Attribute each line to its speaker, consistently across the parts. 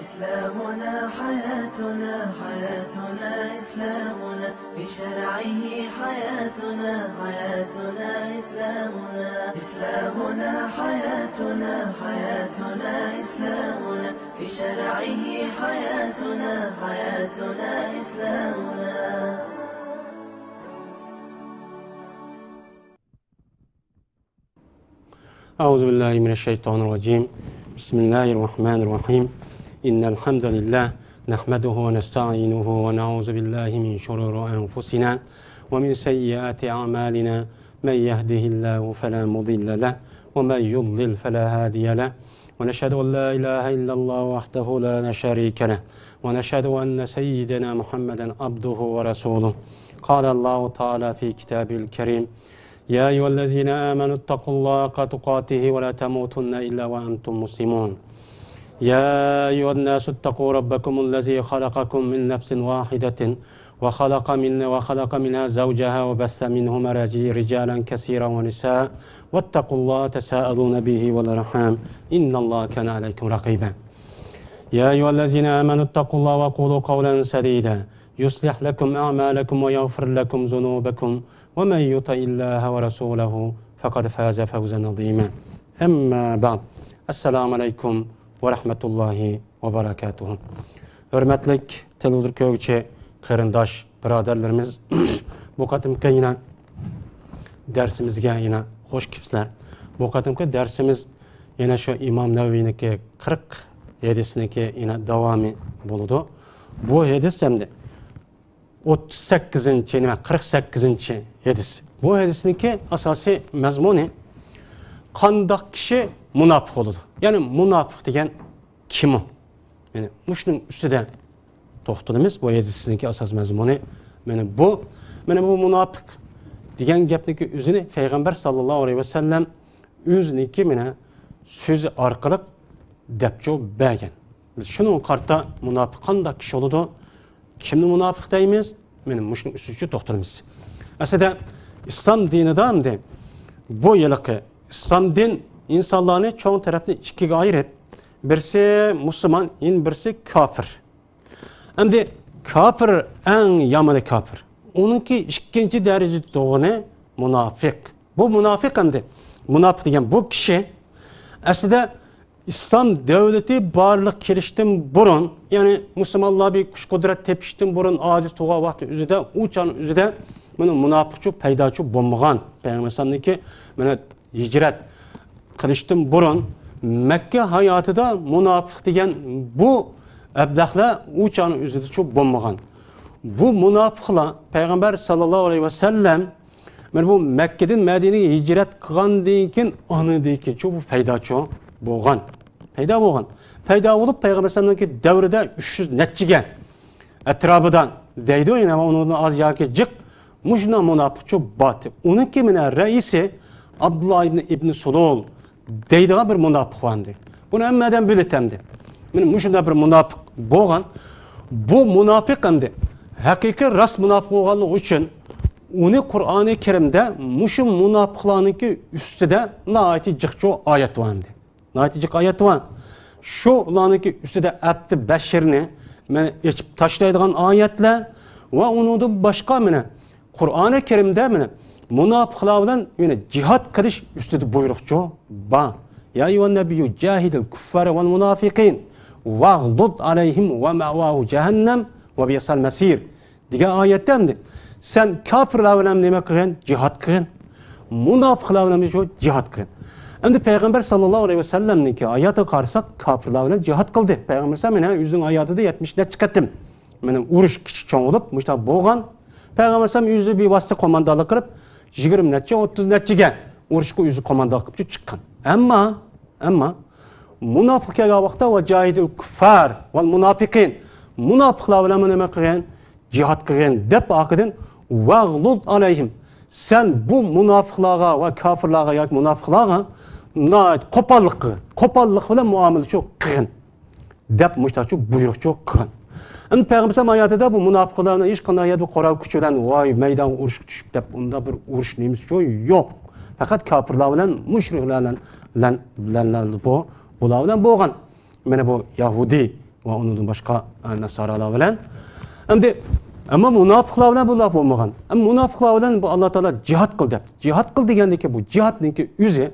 Speaker 1: إسلامنا حياتنا حياتنا إسلامنا بشرعه حياتنا حياتنا إسلامنا إسلامنا حياتنا حياتنا إسلامنا بشرعه حياتنا حياتنا إسلامنا.
Speaker 2: أعوذ بالله من الشيطان الرجيم. بسم الله الرحمن الرحيم. إن الحمد لله نحمده ونستعينه ونعوذ بالله من شرور أنفسنا ومن سيئات أعمالنا. من يهده الله فلا مضل له ومن يضلل فلا هادي له. ونشهد أن لا إله إلا الله وحده لا شريك له ونشهد أن سيدنا محمدا عبده ورسوله. قال الله تعالى في كتابه الكريم: يا أيها الذين آمنوا اتقوا الله حق تقاته ولا تموتن إلا وأنتم مسلمون. يا أيها الناس اتقوا ربكم الذي خلقكم من نفس واحدة وخلق منها زوجها وبث منهما رجالا كثيرا ونساء واتقوا الله تساءلون به والأرحام إن الله كان عليكم رقيبا. يا أيها الذين آمنوا اتقوا الله وقولوا قولا سديدا يصلح لكم أعمالكم ويغفر لكم ذنوبكم ومن يطع الله ورسوله فقد فاز فوزا عظيما. أما بعد. Assalamu alaikum ve rahmetullahi ve berekatuhu. Hürmetlik televizyon kökçe kırındaş biraderlerimiz bu kadımki yine dersimizge yine hoş kipsler. Bu kadımki dersimiz yine şu İmam Nevevi'ninki 47'siniki yine devamı buludu. Bu hadis hem de 38. 48. hadis. Bu hadisinki asası mezmunu kandak kişi münafık oldu. Yani münafık degen kim o? Yani muşnun üstüde toxtalımız bu hadisinki asas mezmunu. Bu münafık degen gapniki üzünü Peygamber sallallahu aleyhi ve sellem üzüniki sözü arkalık depço bəgen. Biz şunun kartta münafık kandak kişi oldu. Kimni münafık deyimiz? Muşnun üstücü toxtalımız. Aslında İslam dini de bu yılıkı İslam din insanlarını çoğun tarafını ikiye ayırıp birisi Müslüman, birisi kafir. Hem de kafir en yamanı kafir. Onunki ikinci derece doğunu münafık. Bu münafık hem de münafık diyen bu kişi aslında İslam devleti barlık kiriştim burun, yani Müslümanlar bir kuş kudret tepiştim burun, aciz tuğa vakti üzüde, uçan üzüde münafıkçı, peydaçı bombagan. Peygamber Sallallahu hicret kılıştım burun, Mekke hayatı da münafık diyen bu ebdahla uçan üzüde çok bombagan. Bu münafıkla Peygamber Sallallahu aleyhi ve sellem bu Mekke'den Medine'ye hicret kılan deyken anı deyken çok peydaçı boğan. Peyda boğan. Peyda olup Peygamber Sallallahu devrede 300 netçige etrafıdan deydi o yine ama onun az yaki cık muşna münafıkçı batı. Onun kimine reisi Abdullah İbni Sulul deydiği bir münafık vardı. Bunu emmeden biletemdi. Muşna bir münafık boğan. Bu münafık hem de hakiki rast münafık olduğu için onu Kur'an-ı Kerim'de muşun münafıklarınki üstüde naiti cıkçı ayet vardı. Naiti ayet var. Şu ulanınki üstüde etti beşirini içip taşlaydıgan ayetle ve onu da başka Kur'an-ı Kerim'de münafıklardan cihat kılış üstüde buyrukçu ba. Ya eyyühen nebiyyü cahidil kuffare vel münafikin vagdud aleyhim ve me'vahu cehennem ve biyasal mesir. Diye ayetten de sen kafirlerle demek kıren cihat kıren. Münafıklarla cihat kıren. Hem de Peygamber sallallahu aleyhi ve sellem'ninki ayatı karsak kafirlerle cihat kıldı. Peygamber sallallahu yüzün ayatı da 70 net çıkarttım. Uruş küçük çoğun olup müştah boğan. Peygamber sallallahu yüzü bir vasıta komandalı kırıp 20 netçe 30 netçe uruşku yüzü komandalı kırıp çıkan. Ama münafık ya vakta ve cahidil kuffar vel münafikin. Münafıklarla demek kıren cihat kıren dep akıdın vaghlud aleyhim. Sen bu münafıklara ve kafirlara ya münafıklara kopallık ile muamele çok kırın. Dep müştah çok buyruk çok kırın. Peygamber sallallahu aleyhi ve sellem bu münafıklarına hiç kanayet bu koral küçülen vay meydan uruş düşüp dep onda bir uruş neyimiz yok. Fakat kafirlerle müşriklerle bu bularla boğan. Bu Yahudi va undan boshqa nasoralar bilan. Endi ammo munofiqlar bilan bular bo'lmagan. Munofiqlar bilan bu Alloh taolo jihad qil deb. Jihad qil degandiki bu jihadniki o'zi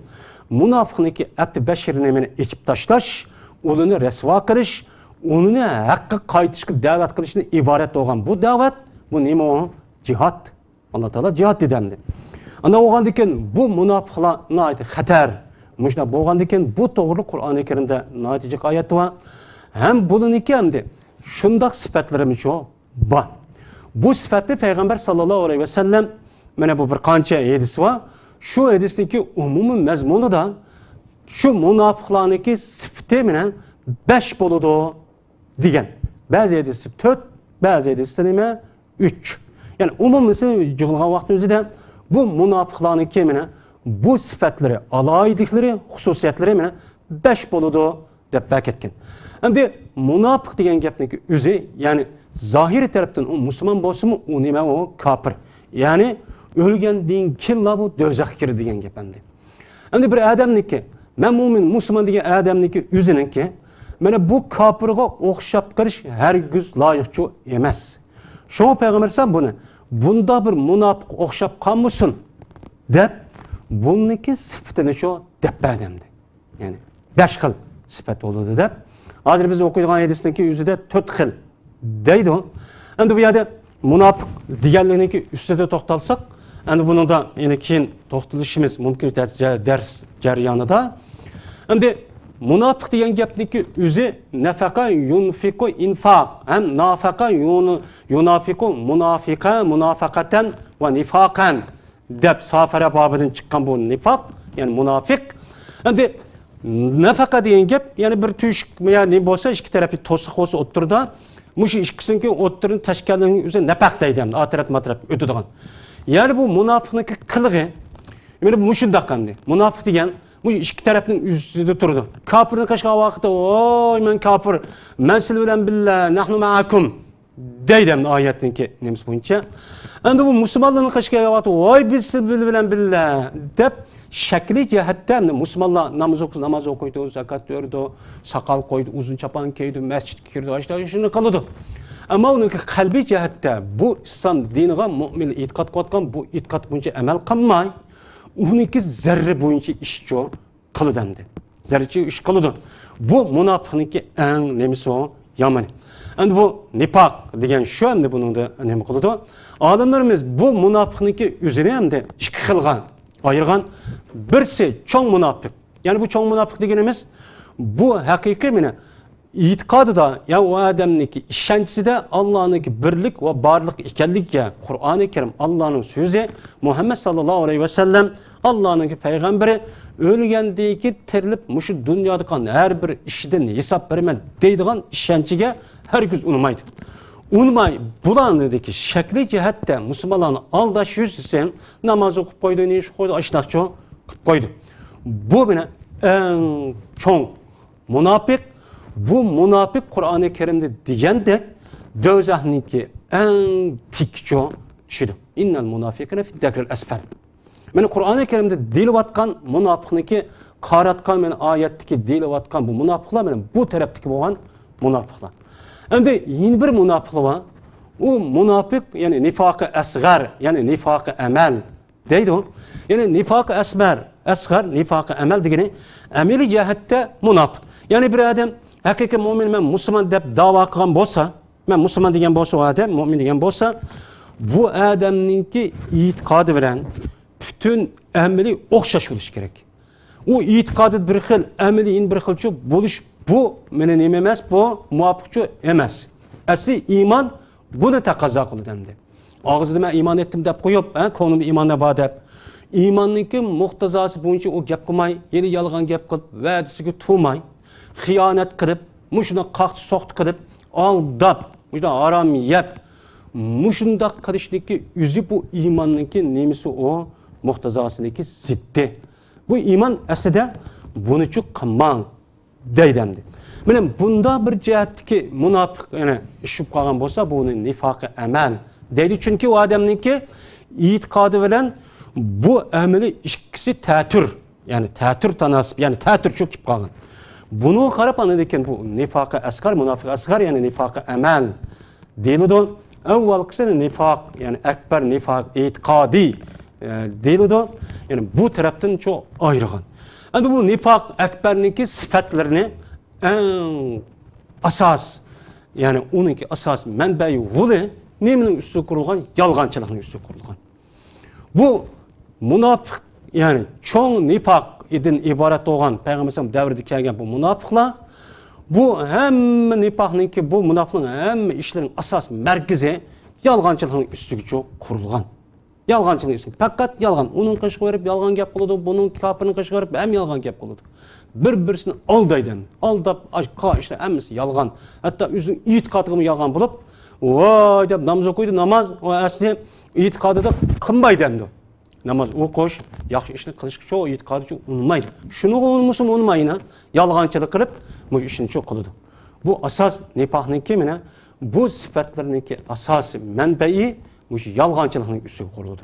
Speaker 2: munofiqniki ati bashirini meni ichib tashlash, ularni rasvo qilish, ularni haqqa qaytishga da'vat qilishni iborat bo'lgan. Bu da'vat, bu nima o? Jihad. Alloh taolo jihad dedimdi. Ana bo'lgandan keyin bu munofiqlarning aytdi xatar. Mushna bo'lgandan keyin bu to'g'ri Qur'oni Karimda natija oyat bor. Ham buniki hamdi shundoq sifatlarimiz yo'q. Bor. Bu sifatni payg'ambar sallallohu alayhi vasallam mana bu bir qancha hadis bor. Shu hadisniki umumiy mazmunida shu munofiqlarniki sifati bilan 5 bo'ladi degan. Ba'zi hadisda 4, ba'zi hadisda nima 3. Yani umumisi yığılgan vaqtimizda bu munofiqlarniki bilan bu sifatlari, aloyidliklari, xususiyatları bilan 5 bo'ladi deb belirtgan. Endi munofiq degan gapniki o'zi, ya'ni zahiri tarafdan u musulmon bo'lsa-mu, u nima o kafir. Ya'ni o'lgandan keyin bu do'zaxga kirdi degan gap endi. Endi bir odamniki, men mu'min, musulmon degan odamniki o'ziniki mana bu kafirga o'xshab qilish hargiz loyiqchi emas. Şoň Peygamber sen bunu, bunda bir munofiq o'xshab qolmasin deb buniki sifatini shu deb berdi. Ya'ni 5 xil sifat bo'ladi deb. Hozir biz o'qiydigan hadisniki o'zida 4 xil deydi. Endi bu yerda munofiq deganlikniki ustida to'xtalsak, endi buningda yana keyin to'xtalishimiz mumkin dars jarayonida. Endi munofiq degan gapniki o'zi nafaqa yunfiqu infaq, ham nafaqa yunafiqu munafiqa munafaqatan va nifaqan deb Safara bobidan chiqqan bu nifaq, ya'ni munofiq. Endi nafaqa degan gap, ya'ni bir tuyushuk ya'ni bo'lsa, ikki tarafi to'siq bo'lsa o'ttirda, mush ikkisiniki o'ttirini tashkilning o'zi nafaq deydi, atraf matraf o'tadigan. Ya'ni bu munofiqniki qilig'i, mana bu shundoq qanday. Munofiq degan bu ikki tarafning ustida turdi. Kafirning qashqa vaqtida, "Voy, men kafir, men siz bilan billa, nahnu ma'akum" deydi oyatniki nemis bo'yicha. Endi bu musulmonlarning qashqa vaqtida, "Voy, biz siz bilan billa" deb shakli jihatda musulmonlar namoz o'qiydi, zakat berdi, saqal qo'ydi, uzun chapan kiydi, masjidga kirdi, shuni qiladi. Ammo uning qalbiy jihatda bu islom diniga mu'min e'tiqod qilgan, bu e'tiqod bo'yicha amal qilmay, uniki zarra bo'yicha ish qiladi. Zarracha ish qiladi. Bu munofiqniki eng nemisi yomon. Endi bu nifoq degan shu endi buningda nima qiladi? Odamlarimiz bu munofiqniki o'zini hamda ikki xilga ayırgan. Birisi çoğ munofiq. Yani bu çoğ munofiq deganimiz bu haqiqiy meni e'tiqodida, ya o odamniki ishonchida Allohniki birlik va barliq ekanligiga, Qur'oni Karim Allohning so'zi, Muhammad sallallohu alayhi vasallam Allohning payg'ambari o'lgandiki tirilib mushu dunyoda qolgan har bir ishidan hisob beraman deydigan ishonchiga hargiz unmaydi. Unmay bularniki shakli jihatda musulmonlarni aldash yuzasidan namoz o'qib qo'ydi, nish qo'ydi, ashnaqcho qilib qo'ydi. Bu bilan eng cho'ng munofiq. Bu munofiq Qur'oni Karimda degandek do'zaxniki eng tikcho tushidi. Innal munofiqina fi dakril asfal. Mana Qur'oni Karimda deyilayotgan munofiqniki qaratgan men oyatdagi deyilayotgan bu munofiqlar mana bu tarafdagi bo'lgan munofiqlar. Endi yeni bir munofiq var. O munofiq yani nifaqı asgar, yani nifaqı amal deydi. Yani nifaqı asgar, nifaqı amal degeni ameli jihatda munofiq. Yani bir adam haqiqiy mu'min, men musulmon deb da'vo qilgan bo'lsa, men musulmon degan bo'lsa, o adam mu'min degan bo'lsa, bu odamningki e'tiqodi bilan bütün ameli o'xshash bo'lishi kerak. O e'tiqodi bir xil, ameli bir xilcha bo'lish bu meni nima emas, bu muvofiqchi emas. Asli iymon buni taqozo qiladi. Og'zida men iymon etdim deb qo'yib, ko'nglimda iymon bor deb, iymonning muqtazosi bo'yicha o gap qilmay, yeni yolg'on gap qilib, va'dasiga to'may, xiyonat qilib, mushuni qaqti soqti qilib, aldab, mushuni harom yeb, mushundoq qilishniki o'zi bu iymonning nemisi o muqtazosiniki ziddi. Bu iymon aslida bunichi qilmang deydi. Mana bunda bir jihatdagi munofiq yana ishib qolgan bo'lsa, bu nifaqi amal deydi. Chunki u odamningki e'tiqodi bilan bu amali ikkisi ta'tur, ya'ni ta'tur tanasib, ya'ni ta'tur cho'kib qolgan. Bunu qarab anadikan bu nifaqi asgar, munofiq asgar, ya'ni nifaqi amal deyiladi. Avvalgisi nifaq, ya'ni akbar nifaq e'tiqodiy deyiladi. Ya'ni bu tarafdan çok ayrıgan. Endi bu nifaq akbarniki sifatlarini eng asas, ya'ni uniki asas manbai vuli nemening üstü kurulgan? Yalğançılıqning üstü kurulgan. Bu munofiq, ya'ni çoğ nifaq idin ibaret olgan Peygamber davrida kelgan bu munofiqlar, bu hamma nifaqninki, bu munofiqning hamma ishlarining asas merkezi yalğançılıqning üstüge çok kurulgan. Yalğançılık üstüge. Fakat yalğan. Onun qışqı verip yalğan gap qılıdı, bunun kapirini qışqı verip hem yalğan gap qılıdı. Bir-birisini aldaydan, aldap, işte hemmisi yalğan. Hatta üzün itiqadıqımı yalğan bulup, vay deb namaz okuydu, namaz o asli itiqadı da qınbaydı hem de. Namaz okuş, yaxşı işini qılışqı çoğu itiqadı çok unmaydı. Şunu unmusun unmayına, yalğançılık qılıp, bu işini çok qılıdı. Bu asas nifaqninki mine, bu sifatlarninki asası menbeyi, bu yalğançılıqning üstüge kuruldu.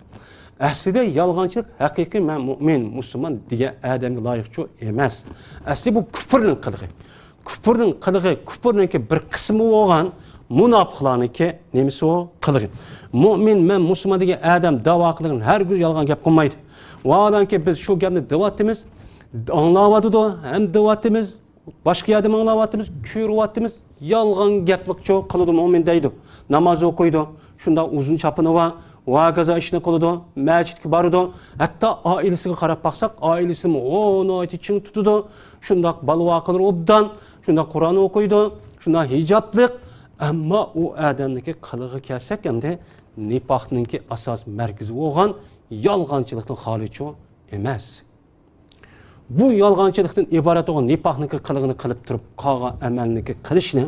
Speaker 2: Aslida yalğançılık haqiqiy men mu'min, Müslüman diye adamga loyiq çok emas. Asli bu küfrning qiliqi. Küfrning qiliqi, küfrninki bir qismi bo'lgan munofiqlarniki nemisi o qiliqi. Mu'min, men Müslüman degan adam da'vo qilgan har gün yalğan gap qilmaydi. Vaholanki biz shu gapni devatimiz, anglayapti, ham devatimiz, boshqa adam anglayapmiz, ko'ryapmiz, yalğan gaplik çok qiladi mu'min deydi. Namoz o'qiydi, shunda uzun chapini va vagaza ishni qiladi, masjidga boradi. Hatto oilasiga qarab baqsak, oilasini o'noyti ching tutadi. Shunda balvo qiladi obdan, shunda Qur'on o'qiydi, shunda hijoblik. Ammo u odamniki qilig'i kelsak, endi nifaqninki asos markazi bo'lgan yolg'onchilikning xolichi emas. Bu yolg'onchilikdan iborat bo'lgan nifaqniki qilig'ini qilib turib, qolgan amalniki qilishni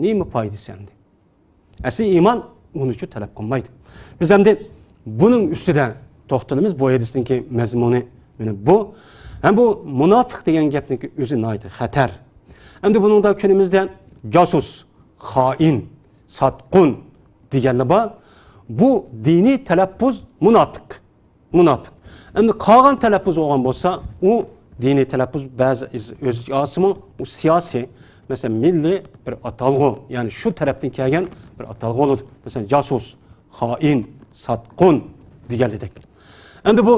Speaker 2: nima foydasi endi? Asli iymon uni uchun talab qilmaydi. Biz endi buning ustida to'xtalamiz. Bu hadisninki mazmuni mana bu. Ham bu munofiq degan gapniki o'zi noyati xatar. Endi buningda kunimizda josus, xoin, satqun deganlar bor. Bu diniy talaffuz munofiq. Munofiq. Endi qolgan talaffuz bo'lgan bo'lsa, u diniy talaffuz ba'zi o'ziga osmi, u siyosiy, mesela milli bir atalgı, yani şu taraftan kelgan bir atalgı olur. Mesela casus, hain, satqun deganlik. Endi bu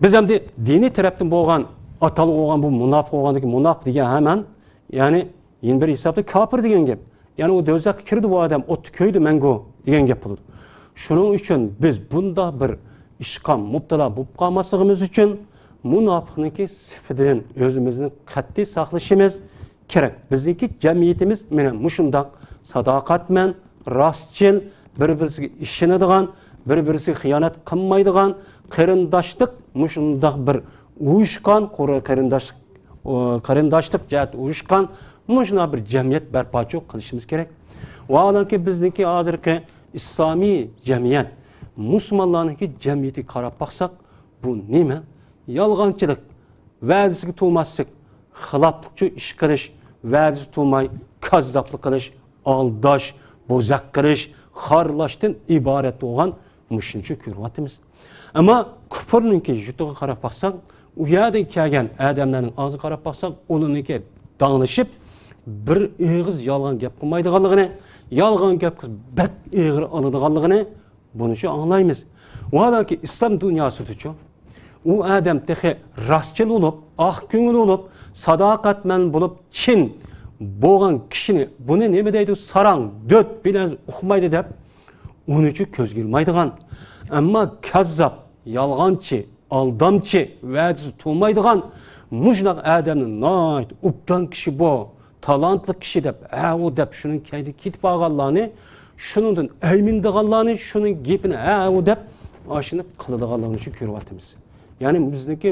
Speaker 2: biz endi dini tarafdan bo'lgan atalgı bo'lgan bu munofiq bo'lgandiki, munofiq degan hemen yani yeni bir hesapda kafir degan gap. Yani o do'zaxga kirdi bu odam, o'tni ko'ydi mango degan gap bo'ladi. Shuning uchun biz bunda bir ishqa mubtala bo'lib qolmasligimiz uchun munofiqniki sifatidan o'zimizni qat'iy saqlashimiz kerak. Bizdeki cemiyetimiz menen muşundaq sadaqatmen, rastçil, bir-birisiga ishonadigan, bir-birisiga xiyonat qilmaydigan, qarindoshlik muşundaq bir uyushqan, qarindoshlik jihat uyushqan muşuna bir cemiyet barpo qilishimiz kerak. Vaholanki bizniki hozirgi islomiy jamiyat, musulmonlarniki jamiyatiga qarab baqsak, bu nima? Yolg'onchilik, va'dasiga to'maslik, xiloflikcha ish qilish, va'dasi to'may, kazzoblik qilish, aldash, bo'zaq qilish, xorlashdan iborat bo'lgan mushuncha ko'ryapmiz. Ammo kufrninki yutiga qarab baqsak, u yerda kelgan odamlarning og'ziga qarab baqsak, ularniki danglashib, bir og'iz yolg'on gap qilmaydiganligini, yolg'on gap qilib bak og'ir oladiganligini buni shu anglaymiz. Vaholanki islom dunyosida u odam tehi rastchil bo'lib, oq ko'ngil bo'lib, sadoqatman bo'lib, chin bo'lgan kishini buni nima deydi? Sarang, döt bilan uqmaydi deb uni uchun ko'zga ilmaydigan. Ammo kazzob, yolg'onchi, aldamchi, va'dasi to'maydigan mushunaq odamni noyt ubdan kishi bu, talantli kishi deb, u deb shuning kaydi ketib olganlarni, shuningdan aymindiganlarni, shuning gapini u deb ashini qiladiganlarni uchun ko'ryapmiz. Yani bizdeki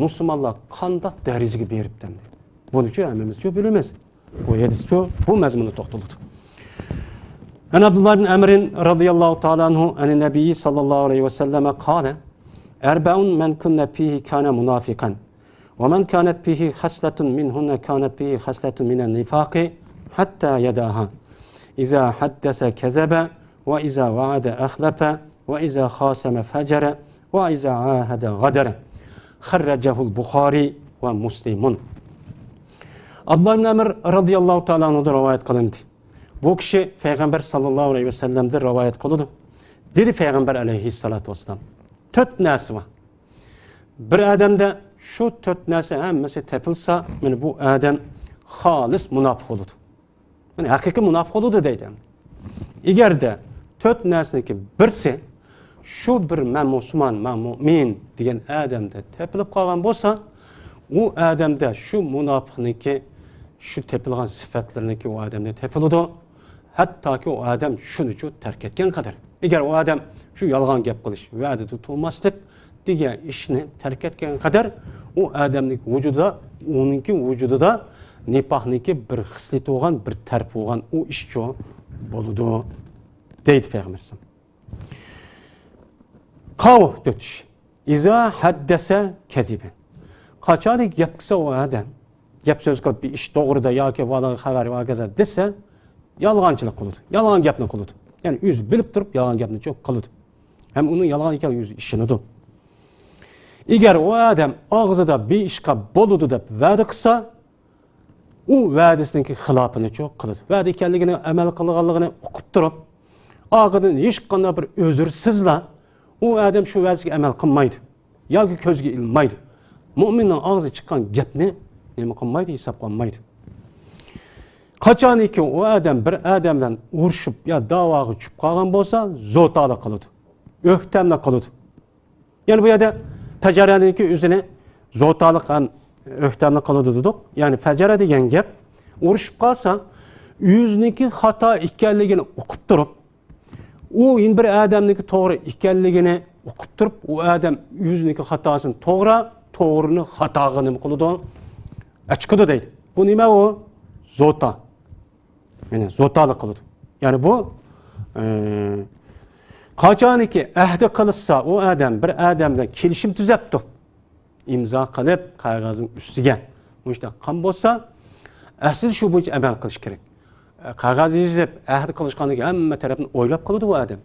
Speaker 2: Müslümanlar qandaq dərəcəyə beribdi. Bunun üçün həmmimiz çox bilməz. Bu hadis çox bu məzmunu toxtulur. An Abdullah ibn Amr radiyallahu ta'ala anhu an Nabi sallallahu aleyhi ve sellem qala: "Erba'un men kunna fihi kana munafiqan ve men kanat fihi haslatun minhunna kanat fihi haslatun minan nifaqi hatta yadaha. İza haddasa kezaba ve iza vaada akhlafa ve iza khasama fajara وَاِذَا عَاهَدَ غَدَرَ خَرَّجَهُ الْبُخَارِ وَمُسْلِمٌ." Abdullah ibn Amr radıyallahu ta'ala anhu'dan rivayet kılındı. Bu kişi Peygamber sallallahu aleyhi ve sellem'de rivayet kılındı. Dedi Peygamber aleyhissalatu vesselam. Töt nasi var. Bir adamda şu töt nasi hemmesi tepilse, yani bu adam halis münafık olur. Yani hakiki münafık olur deydi. Eğer de töt nasiniki birisi şu bir men Müslüman, men mümin degan adamda tepilip kalgan bolsa, o adamda şu münafıkniki, şu tepilgan sıfatlarniki o adamda tepiludi. Hatta ki o adam şunu terk etken kadar. Eğer o adam şu yalgan gap qilish, va'da tutmaslik degan ishni terk etken kadar, o adamning vücudida, onunki vücudida nifaqniki bir xislati bo'lgan, bir tarif bo'lgan o ish bo'ludi deydi Peygamber. Qav dötüş. İza haddese kezibe. Qaçani gap qilsa o adam, gap so'z qilib bir ish to'g'rida yoki valay xabar va kaza desa, yolg'onchilik qiladi. Yolg'on gapni qiladi. Yani yüz bilib turib yolg'on gapni çok qiladi. Hem onun yolg'on ekan yüz ishini. Eğer o adam og'zida bir ishqa bo'ladi deb va'da qilsa, u va'dasiningki xilofini çok qiladi. Va'da ekanligini, amal qilganligini o'qib turib, og'idan hech qanday bir o'zirsizla o adam şu va'dasiga amal qilmaydi yoki ko'zga ilmaydi. Mo'minning og'zidan chiqqan gapni nima qilmaydi, hisob qilmaydi. Qachoniki o adam bir adamdan urushib yo da'voga tushib qolgan bo'lsa, zo'tali qiladi. O'htamli qiladi. Yani bu yerda fajaraniki o'zini zo'tali ham o'htamli qiladi dedik. Yani fajara degan gap urushib qolsa, o'ziniki xato ekanligini o'qib turib, o in bir adamniki to'g'ri ekanligini o'qib turib, o adam o'ziniki xatosini to'g'rini xatog'ini nima qiladi? Achqidi deydi. Bu nima o? Zota. Yani zotalik qiladi. Yani bu qachoniki ahdi qilsa, o adam bir adamdan kelishim tuzabdi. İmzo qilib qog'ozning ustiga. Mushta qan bo'lsa, asl shu bo'yicha amal qilish kerak. Qog'oz yozib, ahd qilishgandan keyin hamma tarafni o'ylab qoladi bu adam.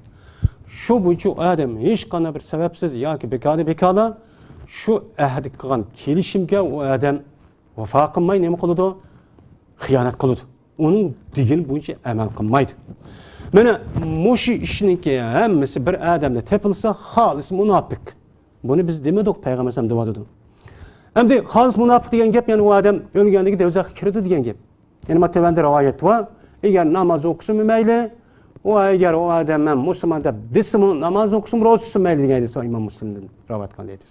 Speaker 2: Shu bo'yicha o adam hech qanday bir sababsiz yoki bekala shu ahd qilgan kelishimga o adam vafo qilmay nima qiladi? Xiyonat qiladi. Onun degan bo'yicha amal qilmaydi. Mana mushi ishniki hammasi bir adamda tepilsa, xolis munofiq. Buni biz demadik, Peygamber ham deyotdi. Endi xolis munofiq degan gap, yani o adam o'lganligi do'zaxga kirdi degan gap. Yani matavanda rivoyat va eğer namaz okusun mayli, o eğer o adam men Müslüman deb desimi namaz okusun, ro'zasi mayli degan desa İmam Müslim'den rivoyat qilgan deydi.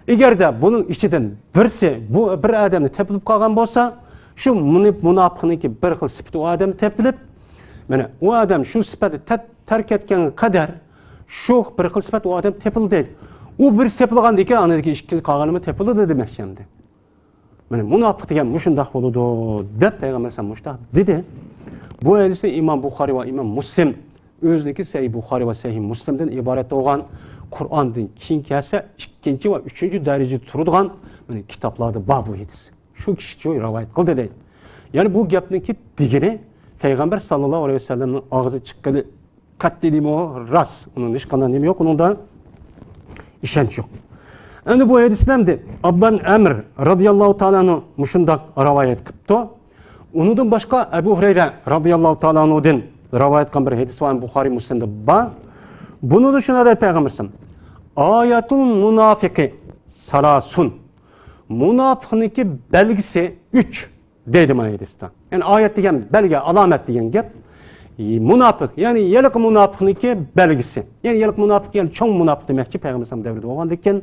Speaker 2: Eğer de bunun ichidan birisi bu bir adamni tepilib qolgan bo'lsa, şu munofiqniki bir xil sifat o adam tepilib, mana o adam şu sifatni tark etgan qadar şu bir xil sifat o adam tepildi. O bir tepilgandan keyin anadagi ikki qolganimi tepildi demoqchi endi. Mana munofiq degan mushundaq bo'ladi deb Peygamber sallallohu alayhi vasallam dedi. Bu hadisni İmam Buxoriy va İmam Muslim o'ziniki Sahih Buxoriy va Sahih Muslimdan iborat bo'lgan Qur'ondan keyingi ikkinchi va uchinchi darajada turadigan mana kitoblarda bor bu hadis. Şu kişi rivayet qildi deydi. Yani bu gapniki degani Peygamber sallallahu aleyhi ve sellem'nin ağzı çıkkanı katledimi o ras. Onun hiç qanday nima yo'q, unda ishonch yo'q. Endi bu hadislamda Abdullah ibn Amr radıyallahu ta'ala anhu mushundaq rivoyat qilibdi. Undan boshqa Abu Hurayra radıyallahu ta'ala anhudan rivoyat qilgan bir hadis var Buxoriy Muslimda bor. Bunu da shuna deydi Peygamber sallam. Ayatul munafiqi salasun. Munafiqniki belgisi 3 deydi mana hadisda. Yani ayet degan belge, alamet degan gap. Munafiq, yani yeliq munafiqniki belgisi. Yani yeliq munafiq, yani çoğ munafiq demekçi Peygamber sallam devrida bo'lgandan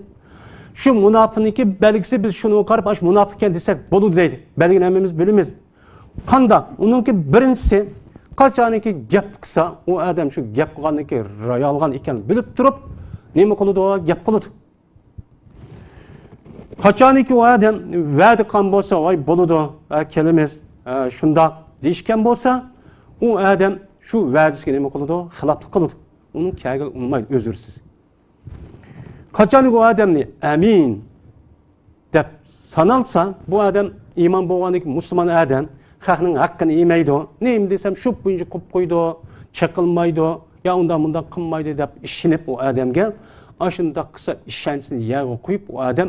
Speaker 2: şu munafiqniki belgisi biz şunu qarab, aş munafiq ekan desek bo'ladi deydi. Belgini hammamiz bilamiz. Qanda? Uningki birinchisi qachoniki gap qilsa, o adam şu gap qilganniki yolg'on ekanini bilib turib, nima qiladi? O gap qiladi. Qachoniki o adam va'da qilgan bo'lsa, voy bo'ladi, kelamiz, shunda deyishgan bo'lsa, o adam şu va'dasiga nima qiladi? Xiloflik qiladi. Uning kagi unmaydi, o'zursiz. Qachoniki o adamni amin deb sanalsa, bu adam iymon bo'lganlik musulmon adam, xalqning haqqini yemaydi. Nima desam, shu bo'yicha qilib qo'ydi, chaqilmaydi, ya undan bundan qilmaydi deb ishinib o adamga ashunda qilsa ishonchini yag'i qo'yib, o adam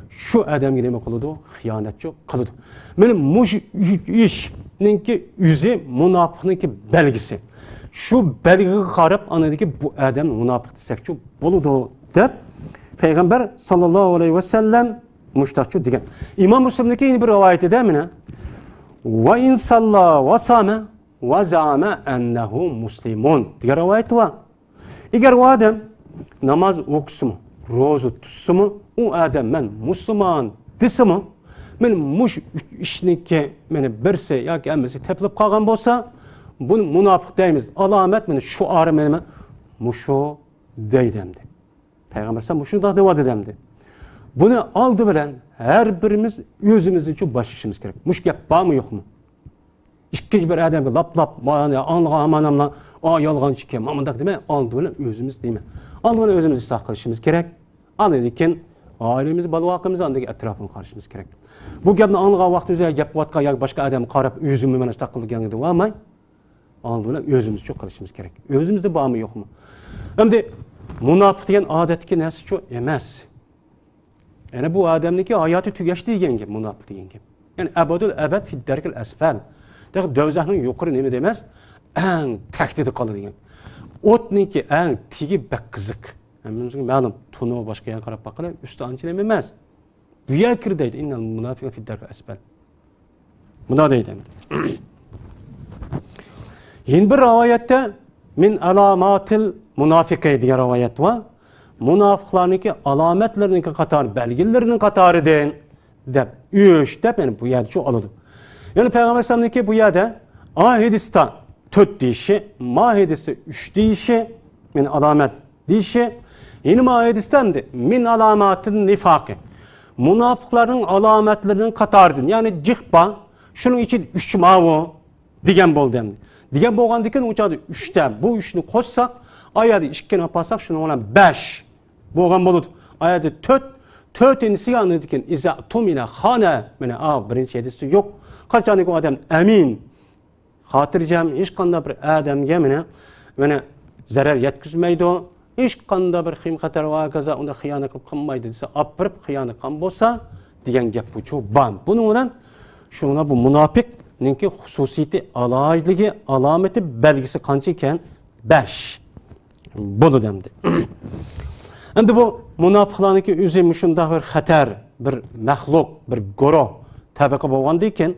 Speaker 2: shu odamga nima qiladi? Xiyonatchi qiladi. Mana mush ishninki o'zi munofiqniki belgisi. Shu belgiga qarab anadagi bu odam munofiq desakchi bo'ladi deb payg'ambar sallallohu alayhi vasallam mushtaqchi degan. Imom Muslimniki bir rivoyatida mana va insalla va sama va zama annahu muslimun degan rivoyat bor. Agar u odam namoz o'qisimi, ro'za tutsimi, u odam men musulmon desimi, men mush ishniki meni birsi yoki hammasi tepilib qolgan bo'lsa, buni munofiq deymiz. Alomat meni shuari meni mushu deydimdi. Payg'ambar sallallohu alayhi vasallam shunday demdi. Buni oldi bilan har birimiz o'zimizni uchun boshishimiz kerak. Mush gap bormi yo'qmi? Ikkinchi bir odamga lap mana anlamanamla yolg'onchi ekan, mana bunday demay, oldi bilan o'zimiz deyman. Oldi bilan o'zimizni isloh qilishimiz kerak. Lekin oilamiz, balvoqimiz ondagi atrofini qarashimiz kerak. Bu gapni anlagan vaqt o'ziga gap qilayotgan yoki boshqa odamga qarab o'zimni mana isloh qilganingda bo'lmay, oldi bilan o'zimiz uchun qilishimiz kerak. O'zimizda bormi yo'qmi? Endi munofiq degan odatdagi narsa-ku emas. Yani bu adamniki hayatı tugash degan gap, munofiq degan gap. Yani abadul abad fi darkil asfal. Do'zaxning yuqori nima demas, eng tahdidi qoladigan. O'tniki eng tigi bak qiziq. Hammamizga ma'lum, tuni boshqa yoqqa qarab baqalar, usti anchalik emas. Bu yer kirdi, innal munofiqina fi darkil asfal. Bunda deydi. Yeni bir rivoyatda min alamatil munofiqi degan rivoyat bor. Munofiqlarniki alomatlarning qatori, belgilarining qatoridan deb deb yani bu yerda shu oladi. Yani Peygamber sallamniki bu yerda ahidisda 4 deyişi, mahidisda 3 deyişi, min alamet deyişi, yeni mahidistan de min alamatin nifaqi. Munofiqlarning alomatlarining qatoridan, yani cihba, şunun için 3 mavu degan bo'ldi. Degan bo'lgandan keyin o'chadi 3 ta. Bu 3ni qo'shsak, oyadi 2 ni olsak, shuni bilan 5 bo'lgan bo'ladi. Oyadi 4-inchisiga anadigan iza tumina xona, mana birinchi hadisda yo'q. Qanchalik odam amin, xotirjam, hech qanday bir odamga mana zarar yetkazmaydi, hech qanday bir xim-xatar va kaza unda xiyonat qilib qolmaydi desa, opirib xiyonat qilgan bo'lsa degan gap bu bam. Buning bilan shuna bu munofiqninki xususiyati, alohidligi, alomati, belgisi qancha ekan? 5 bo'ladi demdi. Endi bu munofiqlarniki o'zi shunday bir xatar, bir maxluq, bir guruh tabaqa bo'lgandan keyin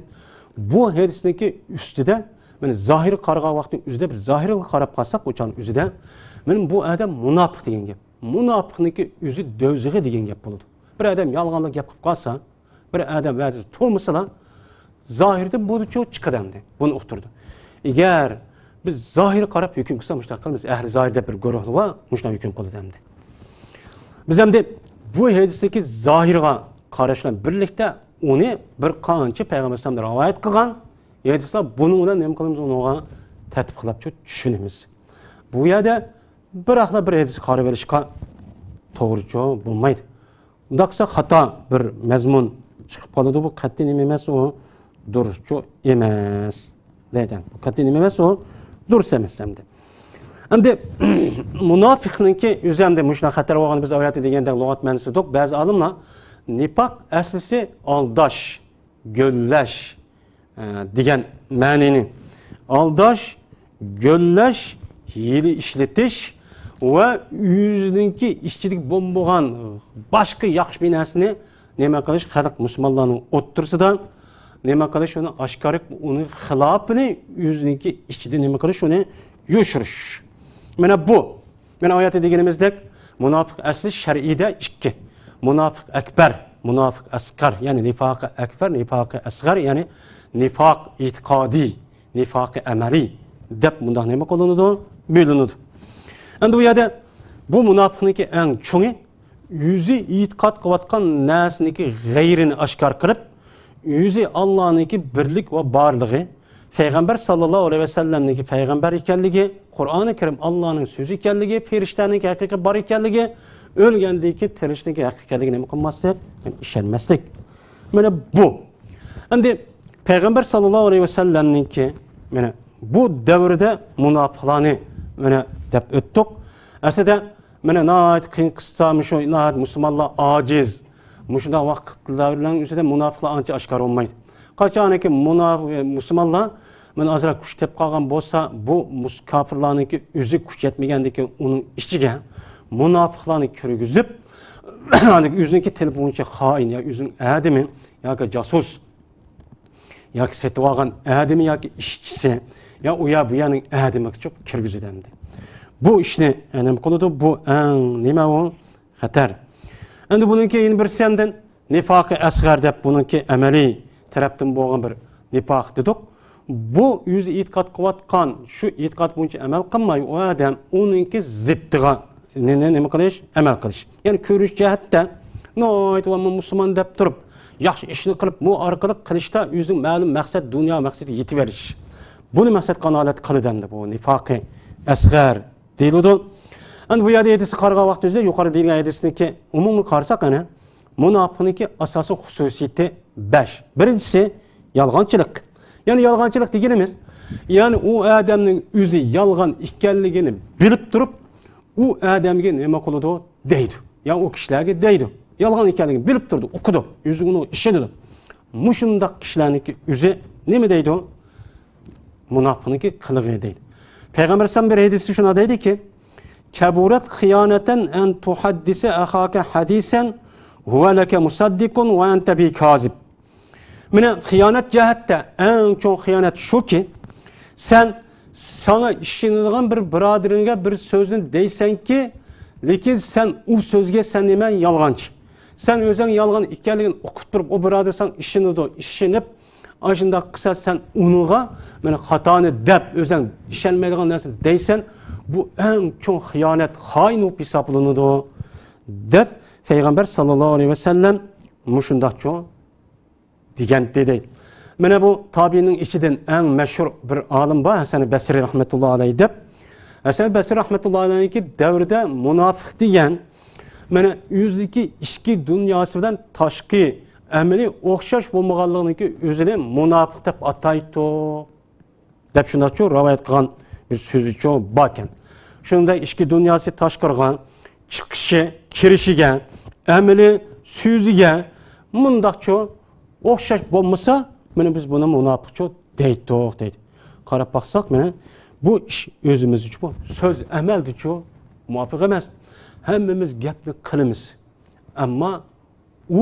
Speaker 2: bu hadisniki ustida mana zohir qarag'an vaqtning o'zida bir zohirga qarab qolsak, o'chan o'zida men bu odam munofiq degan gap. Munofiqniki o'zi do'zig'i degan gap bo'ladi. Bir odam yolg'onlik gap qilib qolsa, bir odam va'zi to'lmasa, zohirda bu chiqadamdi. Buni uqtirdi. Agar biz zohir qarab hukm qilsak, mustaqilmiz. Ahli zohirda bir guruh va mushna hukm qildamdi. Biz endi bu hadisdagi zohirga qarashlar birlikda uni bir qancha payg'ambar sallallohu alayhi vasallam rivoyat qilgan hadislar buni bilan nima qilamiz, unga tatbiqlab tushunamiz. Bu yerda bir hadis qarab berishga to'g'ri bo'lmaydi. Undaqsa xato bir mazmun chiqib qoladi. Bu qat'iy nima emas, u durustchi emas deydi. Bu qat'iy nima emas, u durust emas endi. Endi munofiqniki o'zimda mushna xatar bo'lgan biz oyati deganda lug'at ma'nosi yo'q. Ba'zi olimlar nifaq aslisi aldash, go'llash degan ma'noni. Aldash, go'llash, hiyla ishlatish va o'zininki ishchilik bo'lmagan boshqa yaxshi binasini nima qilish, xalq musulmonlarning o'ttirsidan nima qilish, uni oshkor uni xilofini o'zininki ishchida nima qilish, uni yo'shirish. Mana bu. Mana oyatda deganimizdek, munofiq asli shar'iyda 2. Munofiq akbar, munofiq asqar, ya'ni nifaq akbar, nifaq asg'ar, ya'ni nifaq e'tiqodiy, nifaq amaliy deb bunday nima qilinadi? Bo'linadi. Endi bu yerda bu munofiqniki eng cho'ngi o'zi e'tiqod qilayotgan narsaniki g'ayrini oshkor qilib, o'zi Allohniki birlik va borligi, Peygamber sallallahu aleyhi ve sellem'deki peygamber ekanligi, Kur'an-ı Kerim Allah'ın sözü ekanligi, ferishtaning haqiqiy bor ekanligi, o'lgandagi tirishlik haqiqatligini nima qilmaslik, ishonmaslik. Mana bu. Endi Peygamber sallallahu aleyhi ve sellem'deki mana bu davrda munofiqlarni mana deb o'tdik. Aslida mana nəhayət qiyin qissa, shu nəhayət musulmonlar ojiz, Muşunda vaqtlarning o'zida munofiqlar ancha oshkor bo'lmaydi. Qachonki musulmonlar mana azroq kuch tep qolgan bo'lsa, bu kofirlarningki o'zi kuch yetmagandek uning ichiga munofiqlarni kirgizib, o'ziniki telefonchi xoin yoki o'zining adami yoki jasus yoki setib olgan adami yoki ishchisi ya u ya bu yaning adami çok kirgizadi. Bu ishni nima qiladi? Bu nima u? Xatar. Endi buningki yana bir sendan nifoqi asg'ar deb buningki amaliy tarafdan bo'lgan bir nifoq dedik. Bu o'zi e'tiqod qilayotgan, shu e'tiqod bo'yicha amal qilmay, u odam uningki ziddiga nima qilish, amal qilish. Ya'ni ko'rish jihatdan noyt va musulmon deb turib, yaxshi ishni qilib, bu orqali qilishda o'zining ma'lum maqsad, dunyo maqsadiga yetib berish. Buni maqsad qanoat qiladi bu nifoqi asg'ar deyiladi. Endi bu yerda hadis qarg'a vaqtida yuqori deyilgan hadisniki umumiy qarsak ana munofiqniki asosiy xususiyati 5. Birinchisi yolg'onchilik. Yani yolg'onchilik deganimiz, yani u odamning o'zi yolg'on ekanligini bilib turib, u odamga nima qiladi deydi. Ya u kishilarga deydi. Yolg'on ekanligini bilib turdi, o'qidi, o'zi uni ishini. Mushundaq kishilarniki o'zi nima deydi? Munofiqniki qilig'i deydi. Payg'ambar sallallohu alayhi vasallam bir hadisda shuna deydiki, "Kaburat xiyonatan an tuhaddisa akhaka hadisan huwa laka musaddiqun wa anta bi kazib." Mana xiyonat jihatda eng cho'ng xiyonat shuki, sen sana ishonadigan bir birodaringga bir so'zni deysanki, lekin sen u so'zga sen nima yolg'onchi. Sen o'zing yolg'on ekanligini o'qib turib, o birodar sen ishonib, ashunda qilsa sen unuga mana xatoni deb o'zing ishonmaydigan narsa deysan, bu eng cho'ng xiyonat, xoin bo'lib hisoblanadi deb Payg'ambar sallallohu alayhi vasallam mushundaq cho'ng degan dedi. Mana bu tabiinin ichidan eng mashhur bir olim bor, Hasan Basri rahmetullohi alayhi deb. Hasan Basri rahmetullohi alayhi davrida munofiq degan mana o'zidagi ichki dunyosidan tashqi amali o'xshash bo'lmaganligini o'zini munofiq deb ataydi deb shunday rivoyat qilgan bir so'zi bor ekan. Shunday ichki dunyosi tashqirgan, chiqishi, kirishiga, amali, so'ziga mundaqcha o'xshash bo'lmasa, mana biz buni munofiqcha deydi. Qarab baqsak, mana bu ish o'zimiz uchun so'z amal uchun muvofiq emas. Hammamiz gapni qilamiz. Ammo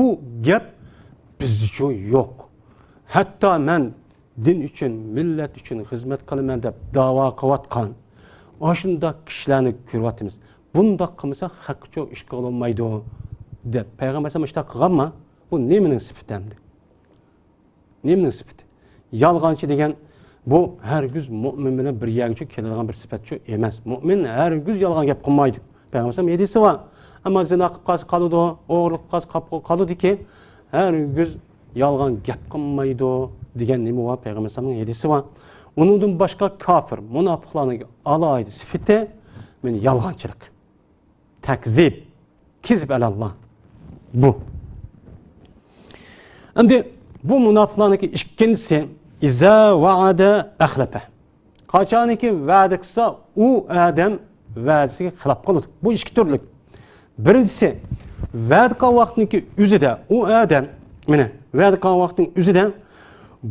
Speaker 2: u gap biz uchun yo'q. Hatto men din uchun, millat uchun xizmat qilaman deb da'vo qilayotgan o'shunda kishilarni ko'ryapmiz. Bundoq qilmasa haqcha ish qilinmaydi deb payg'ambar ham ishta qilganmi? Bu nemaning sifati? Nemaning sifati? Yolg'onchi degan bu hargiz mu'min bilan bir yerga keladigan bir sifatchi emas. Mu'min hargiz yolg'on gap qilmaydi. Payg'ambar ham hadisi bor. Ammo zina qilib qoladi, o'g'irlik qilib qoladi-ki, hargiz yolg'on gap qilmaydi degan nima bor? Payg'ambar hamning hadisi bor. Uningdan boshqa kofir, munofiqlarning alohida sifati men yolg'onchilik. Takzib, kizb alalloh. Bu. Endi bu munofiqlarning ikkinchisi iza va'ada akhlafa. Qachoniki va'da qilsa, u odam va'dasiga xilof qiladi. Bu ikki turli. Birinchisi va'da qilgan vaqtniki o'zida u odam mana va'da qilgan vaqtning o'zida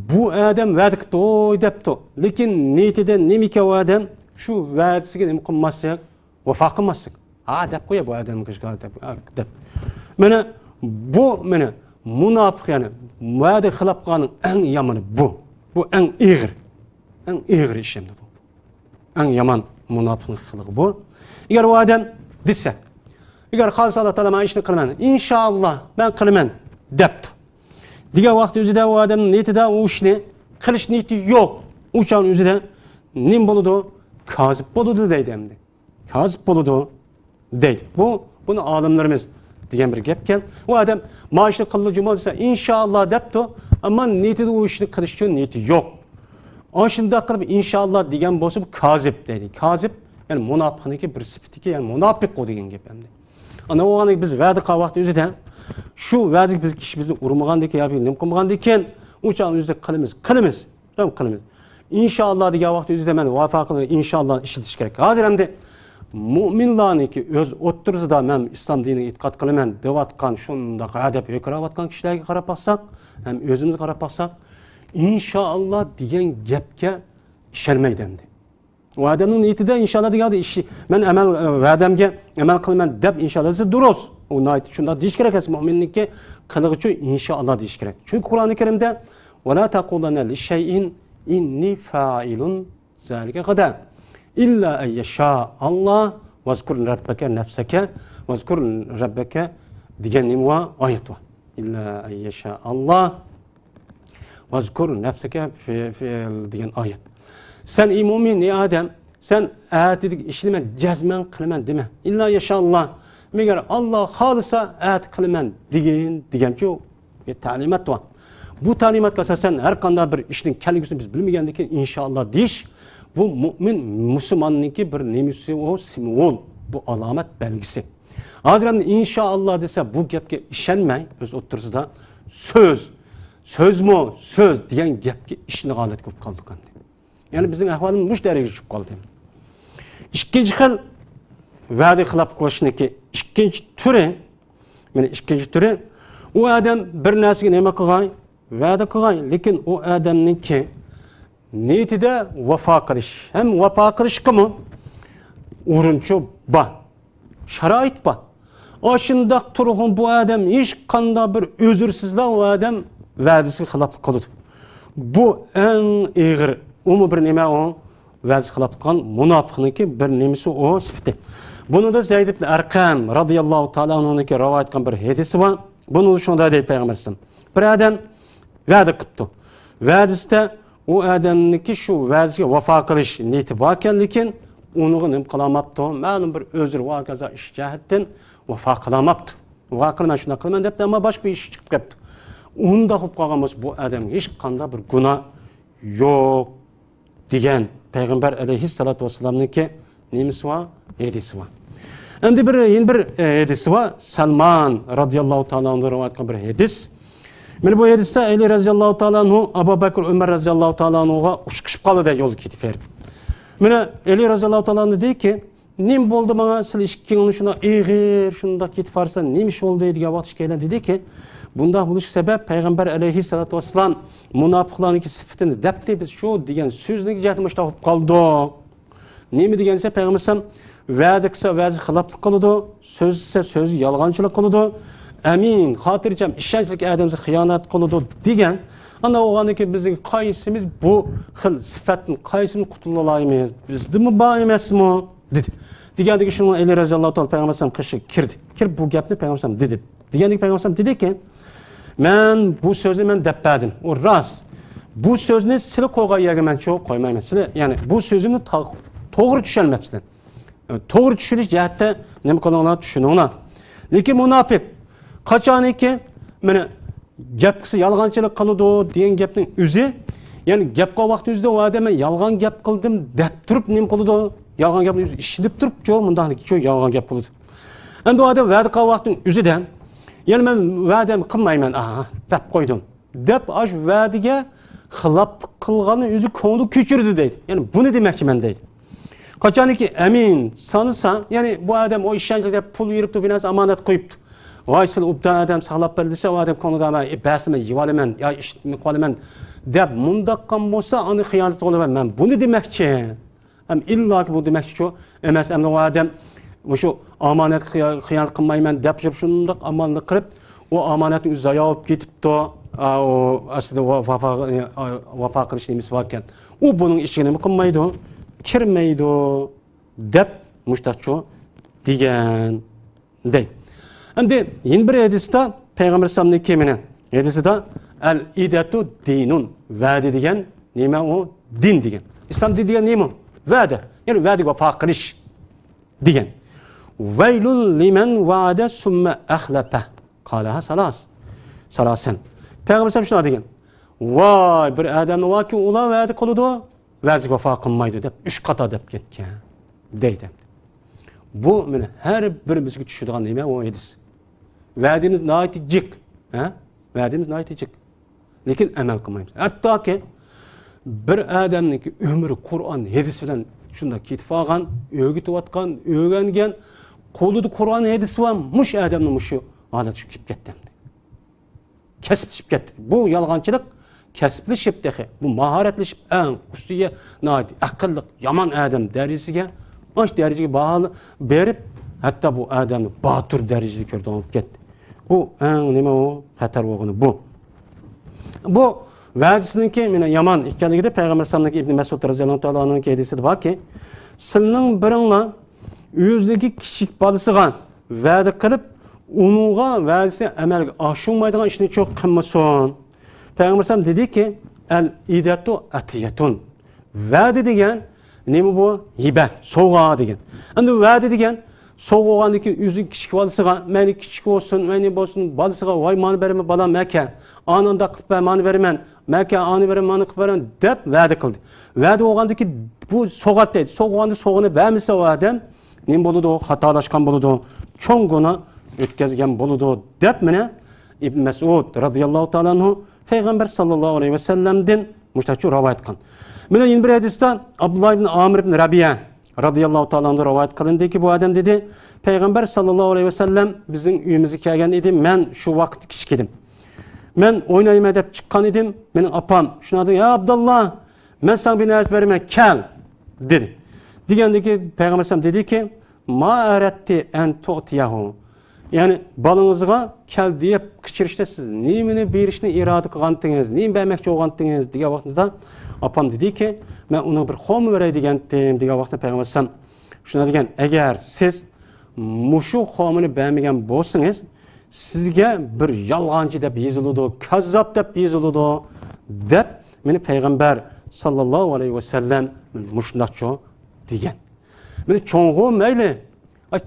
Speaker 2: bu odam va'da qildi debdi. Lekin niyatida nimiki u odam shu va'dasiga nima qilmasak, vafo qilmasak. Ha deb qo'ya bu odamga deb. Mana bu mana munofiq yani va'da xilof qilganning eng yomoni bu. Bu eng ig'ir ishimdi bu. Eng yomon munofiqlik qiligi bu. Agar u odam desa, agar xalsa Alloh taolo men ishni qilaman, inshaalloh men qilaman debdi. Degan vaqt o'zida u odamning niyatida u ishni qilish niyati yo'q. O'shan o'zida nim bo'ladi? Kozib bo'ladi deydi endi. Kozib bo'ladi deydi. Buni olimlarimiz degan bir gap kel. U odam men ishni qilib desa, inshaalloh debdi, ammo niyatida u ishni qilish uchun niyati yo'q. Oshunda qilib inshaalloh degan bo'lsa bu kozib deydi. Kozib yani munofiqniki bir sifatiki, yani munofiq degan gap endi. Ana o'g'ani biz va'da qilgan vaqt o'zida shu va'da biz kishi bizni urmagandek yoki nim qilmagandek ekan, o'shan o'zida qilamiz. Inshaalloh degan vaqt o'zida men vafo qilib inshaalloh ishlatish kerak. Hozir endi Mu'minlarniki o'z o'ttirisida men islom diniga e'tiqod qilaman deyotgan shundoq adab ko'rayotgan kishilarga qarab baqsak, ham o'zimizga qarab baqsak, inshaalloh degan gapga ishonmaydi endi. O adamning niyatida inshaalloh degan ish men amal va'damga amal qilaman deb inshaalloh desa durust. U niyat shunda deyish kerak emas mu'minniki qilg'ichi inshaalloh deyish kerak. Chunki Qur'oni Karimda ولا تقولن لشيء إني فاعل ذلك غدا إلا أن يشاء الله واذكر ربك نفسك واذكر ربك degan nima oyat bor. إلا أن يشاء الله واذكر نفسك في degan oyat. Sen ey mu'min, ey odam, sen atidik ishni men jazman qilaman dema. İlla yaşallah. Megar Alloh xolisa at qilaman degancha ta'limot bor. Bu ta'limotga asosan har qanday bir ishning kelgusini biz bilmagandan keyin inshaalloh deyish bu mu'min musulmonniki bir nemisi o simbol, bu alomat belgisi. Hozir inshaalloh desa bu gapga ishonmay o'z o'ttirisida so'z degan gapga ishni g'olat ko'p qoldik. Ya'ni bizning ahvolimiz mush darajaga tushib qoldi. Ikkinchi xil va'da qilib qo'yishniki ikkinchi turi, mana ikkinchi turi u odam bir narsaga nima qilgan va'da qilgan, lekin u odamningki niyatida vafo qilish, ham vafo qilishgami urinchi bor, sharoit bor. Oshundoq turg'un bu odam hech qanday bir o'zirsizlar u odam va'dasiga xilof qildi. Bu eng og'ir umi bir nima o va'da xilof qilgan munofiqniki bir nimasi o sifati. Buni da Zayd ibn Arqam radhiyallohu ta'ala anhu'niki rivoyat qilgan bir hadisi bor. Buni shunda deydi payg'ambarimiz. Bir odam va'da qilibdi. Va'dasida u odamniki shu va'dasiga vafo qilish niyati bor ekan, lekin uni nima qilamapti? Ma'lum bir o'zir voqea ish jihatdan vafo qilamapti. Va qilman shuna qilman deb, ammo boshqa ish chiqib ketdi. Unda bo'lib qolgan bo'lsa bu odamga hech qanday bir gunoh yo'q degan payg'ambar alayhissalatu vassalamniki nimasi bor? Hadisi bor. Endi bir hadisi bor. Salman radhiyallohu ta'ala anhu rivoyat qilgan bir hadis. Mana bu hadisda Ali radhiyallohu ta'ala anhu Abu Bakr Umar radhiyallohu ta'ala anhuga ushqishib qoldi yo'l ketib berib. Mana Ali radhiyallohu ta'ala anhu deyki, "Nim bo'ldi menga siz ikkingni shuna eg'ir shunda ketib farsa, nima ish bo'ldi?" degan vaqt keldi dediki, bunda bo'lish sabab payg'ambar alayhissalatu vassalam munofiqlarning sifatini debdi biz shu degan so'zni jatmoshda olib qoldi. Nima degansa payg'ambar va'da qilsa va'da xiloflik qiladi, so'zsa so'z yolg'onchilik qiladi, amin, xotirjam, ishonchli odamga xiyonat qiladi degan. Ana o'g'aniki bizning qaysimiz bu xil sifatdan qaysimiz qutula olmaymiz? Bizdimi bor emasmi? dedi. Degandagi shuni Ali roziyallohu ta'ala payg'ambar qishib kirdi. Kirib bu gapni payg'ambar dedi. Degandagi payg'ambar dediki, "Men bu so'zni men debbadim. O rost. Bu so'zni sizlar qo'ygan yerga men cho'q qo'ymayman. Sizlar, ya'ni bu so'zimni to'g'ri tushunmayapsizlar. To'g'ri tushunish jihatda nima qilinglar tushuninglar. Lekin munofiq qachoniki mana gap qilsa yolg'onchilik qiladi degan gapning o'zi, ya'ni gapga vaqt o'zida u odam yolg'on gap qildim deb turib nima qiladi? Yolg'on gapni ishilib turib, "Jo'q, bundaqki, shu yolg'on gap qiladi." Endi u odam va'da qilgan vaqtning o'zidan, ya'ni men va'dam qilmayman, deb qo'ydim. Deb ash va'diga xiloflik qilgani o'zi ko'ngli ko'chirdi deydi. Ya'ni buni demoqchiman deydi. Qachoniki amin sansa, ya'ni bu odam o ishonchli deb pul yuribdi, binas omonat qo'yibdi. Voy siz ubdan odam saqlab berdisa, o odam ko'nglida basini yivolaman, yo ishni qolaman deb mundaqqa bo'lsa, uni xiyonat qilaman. Men buni demoqchi. Ham illoki bu demoqchi emas, endi o odam shu omonat xiyonat qilmayman deb turib shundoq omonat qilib, o omonatni o'zi zayo olib ketibdi. O aslida vafo qilish nimasi bor ekan. U buning ishiga nima qilmaydi? Kirmaydi deb mushtaqcho degan deydi. Endi yana bir hadisda payg'ambar sallallohu alayhi vasallam hadisida al-idatu dinun, va'da degan nima u? Din degan. Islom dini degan nima? Va'da. Ya'ni va'daga vafo qilish degan. Vaylul liman va'ada summa akhlafa. Qalaha salasan. Payg'ambar sallallohu shuna degan. Voy, bir odamni voki ular va'da qiladi, va'daga vafo qilmaydi deb 3 qata deb ketgan deydi. Bu meni har birimizga tushadigan nima o hadis. Va'dimiz naytijik, va'dimiz naytijik. Lekin amal qilmaymiz. Hattoki bir odamning umri Qur'on hadis bilan shunda ketib olgan, o'rgatayotgan, o'rgangan, qo'lida Qur'on hadisi va mush odamning mushu holat chiqib ketdi. Kasblashib ketdi. Bu yolg'onchilik kasblashib dexe. Bu mahoratlashib eng ustiga aqlli yomon odam darajasiga, o'sha darajaga baho berib, hatto bu odamni botur darajada ko'rib ketdi. Bu eng nima u xatar bo'lgani bu. Bu va'disiniki meni yomon ekanligida Payg'ambar sollallohu alayhi vasallam Ibn Mas'ud roziyallohu anhuning hadisida borki, sizning biringlar o'zligi kichik bolasiga va'da qilib, uningga va'dasi amalga oshirmaydigan ishni cho'q qilmasin. Payg'ambar sollallohu alayhi dediki, al-idatu atiyatun. Va'da degan nima bu? Hiba, sovg'a degan. Endi va'da degan soğuğandaki yüzü küçük balısıga, meni küçük olsun, meni olsun, balısıga vay mani berme balam meke, anında kılıp ben mani bermen, meke anı berem mani kılıp berem, dep vədi kıldı. Vədi oğandaki bu soğat deydi. Soğuğandı soğunu vermişse o adam, nim boludu, hatalaşkan boludu, çoğuna ötkezgen boludu, dep mine İbn Mes'ud radıyallahu ta'ala anhu, Peygamber sallallahu aleyhi ve sellem'den müştahçı ravayet kan. Mine yine bir hadisten Abdullah ibn Amr ibn Rabi'a radıyallahu ta'ala anhu rivayet kılındı ki bu adam dedi, Peygamber sallallahu aleyhi ve sellem bizim üyümüzü kelgen idi, men şu vakit küçük idim. Men oynayım edip çıkan idim, benim apam şuna dedi, ya Abdullah, men sana bir nefes verime, kel, dedi. Digendi ki Peygamber sallam dedi ki, ma eretti en tu'tiyahu. Yani balınızga kel deyip kıçırışta siz nimini bir işini iradı kıgantınız, nim beymekçi oğantınız diye vaktinde apam dedi ki, men onu bir xom verey degendim diye vaxtda Peygamber sallam şuna degen, eğer siz muşu xomunu beğenmegen bolsanız, sizge bir yalgancı dep yazılıdı, kazzap dep yazılıdı dep meni Peygamber sallallahu aleyhi ve sellem muşundakçı degen. Meni çoğu meyli,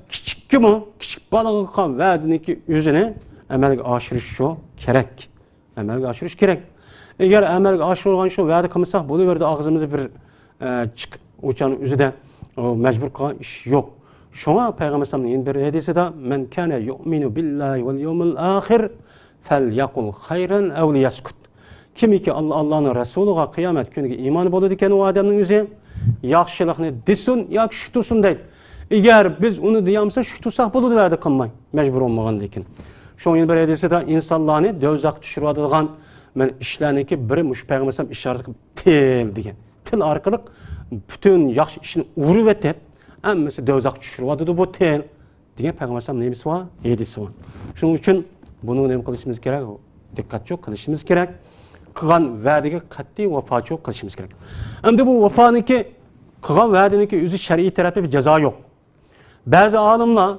Speaker 2: küçük kimi, küçük balığı verdiğindeki yüzünü emelge aşırış gerek. Emelge aşırış gerek. Eğer emelge aşırılgan şu vədi kılmışsak, bunu verdi ağzımızı bir çıkıp uçanın üzüde mecbur kalan iş yok. Şuna Peygamber sallallahu bir hadisi de men kana yu'minu billahi vel yevmil ahir fel yakul hayran ev liyaskut. Kimi ki Allah'ın Resuluğa kıyamet günüge imanı bolu diken o adamın yüzü yaxşılıqını desin, yak şutusun değil. Eğer biz onu diyamsa şutusak bolu vədi kılmay. Mecbur olmagan diken. Şuna bir hadisi de insanlarını dövzak düşürüvadılgan men işlerindeki biri muş Peygamber sallallahu işaret kılıp til diyen. Til arkalık bütün yaxşı işini uğru vetip emmesi dövzak düşürüvadıdı bu til diyen Peygamber sallallahu neymiş var? Yedisi var. Şunun için bunu ne kılışımız gerek? Dikkat çok kılışımız gerek. Kıgan vədige katli vefa çok kılışımız gerek. Hem bu vefanınki kıgan vədiniki yüzü şer'i tarafı bir ceza yok. Bazı alimler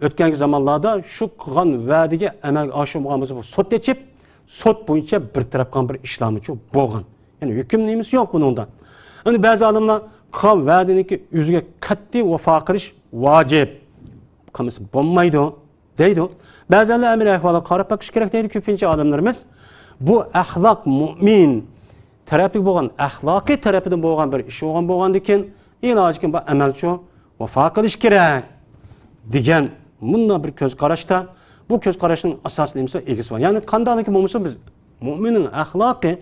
Speaker 2: ötkenki zamanlarda şu kıgan vədige emel aşılmağımızı bu sot geçip sot boyunca bir tarafkan bir işlamıcı boğan. Yani hüküm neyimiz yok bunundan. Yani bazı alimler kıgan vədiniki yüzüge katli vefa kılış vacip. Kaması bulmaydı deydi. Bazıları emir ehvala karab bakış gerek deydi köpünce alimlerimiz. Bu ahlak mümin tarafı boğan, ahlaki tarafından boğan bir iş boğan diken ilacıken bu emelçi vefa kılış gerek diyen bununla bir göz karışta bu göz karışının asas neymişse ilgisi var. Yani kandağındaki mumusu biz müminin ahlaki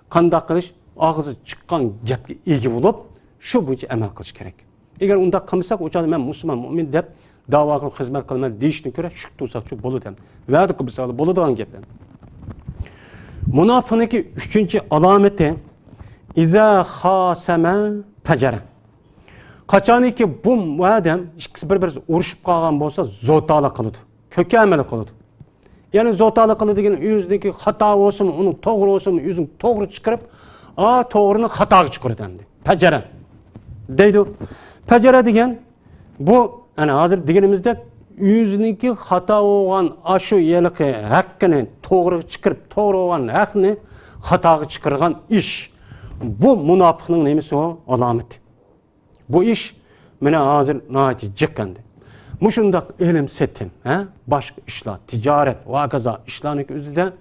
Speaker 2: kandağ kılış ağzı çıkan gepki ilgi bulup şu boyunca emel kılış gerek. Eğer onda kılmışsak uçadı ben Müslüman mümin deyip dava kılıp hizmet kılmaya deyişine göre şık tutsak şu bolu dem. Verdi kıbrısalı bolu doğan gepten. Münafığındaki üçüncü alameti İza khaseme fecere. Kaçanı ki bu adam ikisi bir uruşup kalgan bolsa zotala kılıdı. Köke emeli kılıdı. Yani zotala kılıdı degen yüzündeki hata olsun, onun doğru olsun, yüzün doğru çıkarıp doğrunu hata çıkarıdı hem de. Fecere. Deydi. Fecere degen bu yani hazır degenimizde yüzündeki hata olan aşı yelik hakkını doğru çıkarıp doğru olan hakkını hata çıkargan iş. Bu münafıkның nemesi o alameti. Bu iş mene hazır nati çıkandı. Muşundak elim setim, başka işler, ticaret, vakaza işlerindeki üzerinde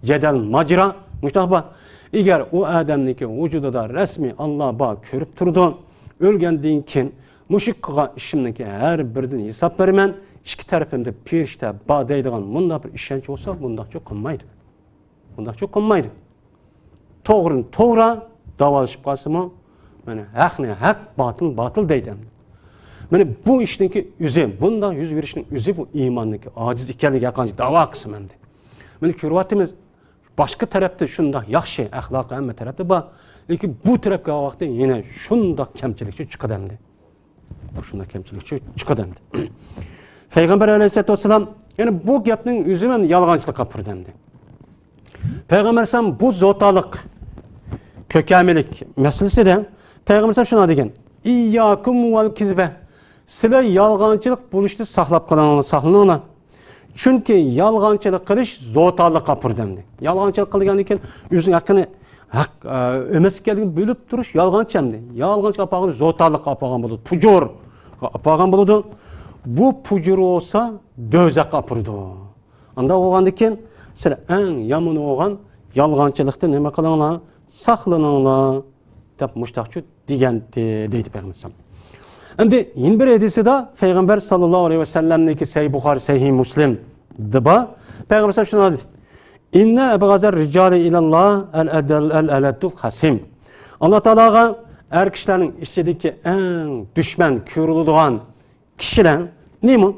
Speaker 2: cedel macera muştahba. Eğer o adamdaki vücuda da resmi Allah bağ körüp turdu, ölgendiğin kin muşik kıga işimdeki her birden hesap vermen, iki tarafında pirişte bağ deydiğen bunda bir işenç olsa bunda çok konmaydı. Bunda çok konmaydı. Doğrun doğra davalışıp kalsa mı mana haqni haq, batıl batıl deydi. Mana bu ishniki o'zi, bundan yuz berishning o'zi bu iymonning ojiz ekanligi haqida da'vo qilsam. Mana ko'ryapmiz, boshqa tarafda shunday yaxshi axloq hamma tarafda bor, lekin bu tarafga vaqtda yana shunday kamchilikchi chiqadimdi. Shunday kamchilikchi chiqadimdi. Payg'ambar alayhisolatu vasallam yani bu gapning o'zi men yolg'onchilikqa purdimdi. Payg'ambar sam bu zotalik, ko'kamilik masalasida Payg'ambar sam shuna degan: "İyyakum vel kizbe." Sizlar yolg'onchilik bo'lishni saqlab qolinglar. Chunki yolg'onchilik qilish zo'taliqqa purdimdi. Yolg'onchilik qilgandan keyin o'zining haqqini haq emas ekanligini bilib turish yolg'onchamdi. Yolg'onchilik qilgan zo'taliqqa qilgan bo'ladi. Pujur qilgan bo'ladi. Bu pujur olsa do'zaxga purdi. Unda bo'lgandan keyin sizlar eng yomon bo'lgan yolg'onchilikda nima qilinglar? Saqlaninglar deb mushtaqchi degandi deydi Payg'ambar. Endi yeni bir hadisida Payg'ambar sallallohu alayhi vasallamniki Sahih Buxoriy, Sahih Muslim deba Payg'ambar shuni dedi: "Inna abghazar rijali ilalloh al-adul hasim." Alloh taologa er kishilarning ichidagi eng dushman ko'riladigan kishilar nima?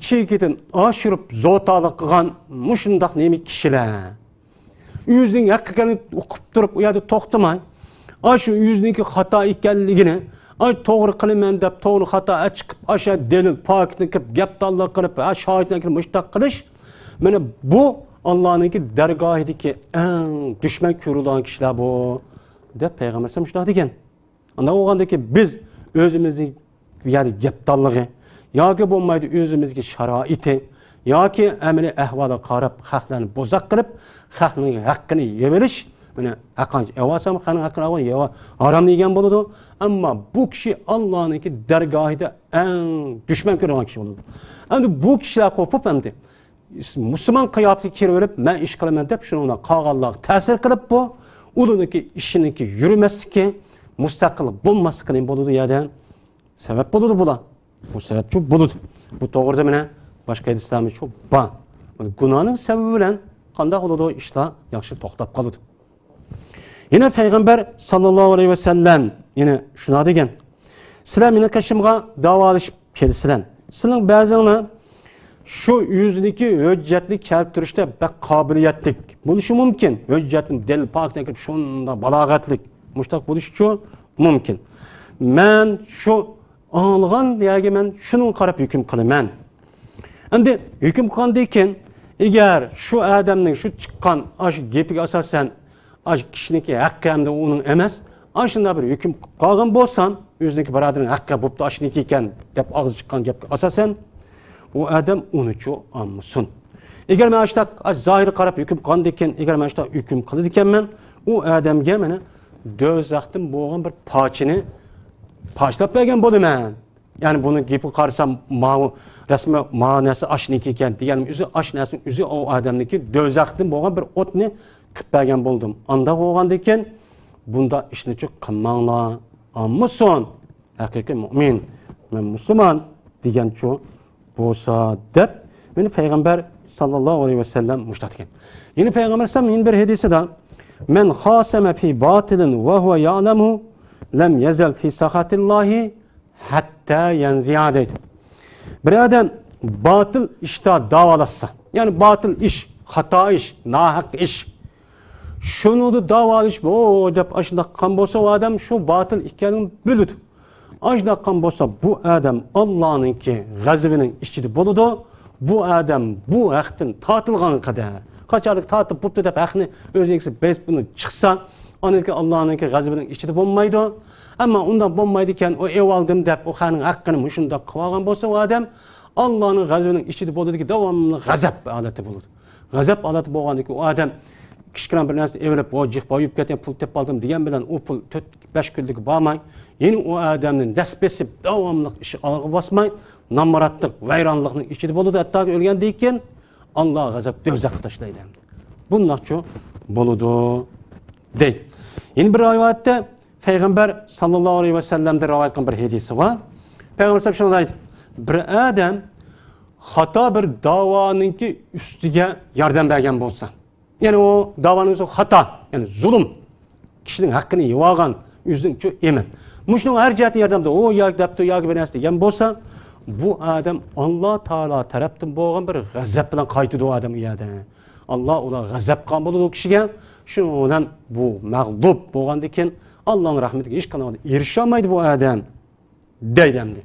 Speaker 2: Chekidan oshirib zo'talik qilgan mushundaq nima kishilar. O'zining haqiqatini o'qib turib, u yerda to'xtamay, shu o'zininki xato ekanligini to'g'ri qilaman deb to'g'ri xato chiqib, o'sha dalil pokni qilib, gap talloq qilib, shohidni qilib mushtaq qilish, mana bu Allohning dargohidagi eng dushman ko'rilgan kishilar bu deb Payg'ambar ham shunday degan. Unda o'g'andaki biz o'zimizning yani gap tallig'i yoki bo'lmaydi o'zimizga sharoiti yoki amaliy ahvolga qarab xalqlarni bo'zaq qilib, xalqning haqqini yeverish, mana aqanch evasam xalqning haqqini yeva harom degan bo'ladi. Ammo bu kishi Allohning dargohida eng dushman ko'rgan kishi bo'ladi. Endi bu kishilar qo'pib endi musulmon qiyofasiga kiraverib, men ish qilaman deb shuni qolganlar ta'sir qilib bu ularniki ishiniki yurmasligi, mustaqil bo'lmasligining bo'ladi yerdan sabab bo'ladi bular. Bu sababchi bo'ladi. Bu to'g'rida mana boshqa hadislarimiz shu bor. Gunohning sababi bilan qanday bo'ladi ishlar yaxshi to'xtab qoladi. Yine Payg'ambar sallallohu alayhi vasallam yine shuna degan: "Sizlar meni qashimga davolashib kelsizlar. Sizning ba'zinglar shu yuzniki hujjatni keltirishda bak qobiliyatlik bo'lishi mumkin. Hujjatni dalil pokdan kirib shunda balog'atlik mushtaq bo'lishi mumkin. Men shu olgan yoki men shuni qarab hukm qilaman. Endi hukm qilgandan keyin agar shu odamning shu chiqqan shu gapiga asosan kishiniki haqqi hamda uning emas, shunday bir hukm qilgan bo'lsam, o'ziniki birodarining haqqi bo'pti, shniki ekan deb og'iz chiqqan gapga asosan u odam unichu olmasin. Agar men shu zohir qarab hukm qilgandan keyin, agar men shu hukm qildi ekanman, u odamga mana do'zaxdan bo'lgan bir pochini pashlab bergan bo'laman. Ya'ni buni gapi qarasam, rasmi ma'nosi ashniki ekan deganim o'zi ashnasining o'zi o odamniki do'zaxdan bo'lgan bir o'tni qilib bergan bo'ldim. Anda bo'lgandan keyin bunda ishni qilmanglar, ammason haqiqiy mu'min, men musulmon deganchu bo'lsa deb meni Payg'ambar sallallohu alayhi vasallam mushtaq ekan. Yine Payg'ambar sallam bir hadisida: "Men khasama fi batilin wa huwa ya'lamu lam yazal fi sahatillahi hatta yanzi'a" deydi. Bir adam batıl ishda davolashsa, ya'ni batıl ish, xato ish, nohaq ish, shuni davolash bu deb ashunday qilgan bo'lsa, u odam shu batıl ekanini biladi. Ashunday qilgan bo'lsa, bu odam Allohninki g'azabining ichida bo'ladi. Bu odam bu haqdan tortilgan qadar, qachonlik tortib bo'pti deb haqni o'ziga bes buni chiqsa, oniki Allohninki g'azabining ichida bo'lmaydi. Ammo undan bo'lmaydi ekan, o evaldim deb o xaning haqqini shunda qilgan bo'lsa, u odam Allohning g'azabining ichida bo'ladiki, davomli g'azab holati bo'ladi. G'azab holati bo'lgandiki, u odam kichkina bir narsa evilib, o jiq boyib ketgan pul tep oldim degan bilan u pul 4-5 kunlik bo'lmay, yeni o odamning dasbesib davomli ishi olg'a bosmay, namoratlik, vayronlikning ichida bo'ladi. Hatto o'lgandan keyin Alloh g'azab do'zaxga tashlaydi. Bundoqcha bo'ladi deydi. Yeni bir rivoyatda Payg'ambar sallallohu alayhi vasallamda rivoyat qilgan bir hadisi var. Payg'ambar shunday deydi: "Bir odam xato bir da'voninki ustiga yordam bergan bo'lsa, ya'ni o da'voning o'zi xato, ya'ni zulm, kishining haqqini yeb olgan, o'zingcha emas. Mushning har jihati yordamda o yoki debdi yoki bir narsa degan bo'lsa, bu odam Alloh taolo tarafdan bo'lgan bir g'azab bilan qaytadi o odam u yerda. Alloh ular g'azab qilgan bo'ladi o kishiga. Shundan bu mag'lub bo'lgandan keyin Allohning rahmatiga hech qanday erisha olmaydi bu odam deydi.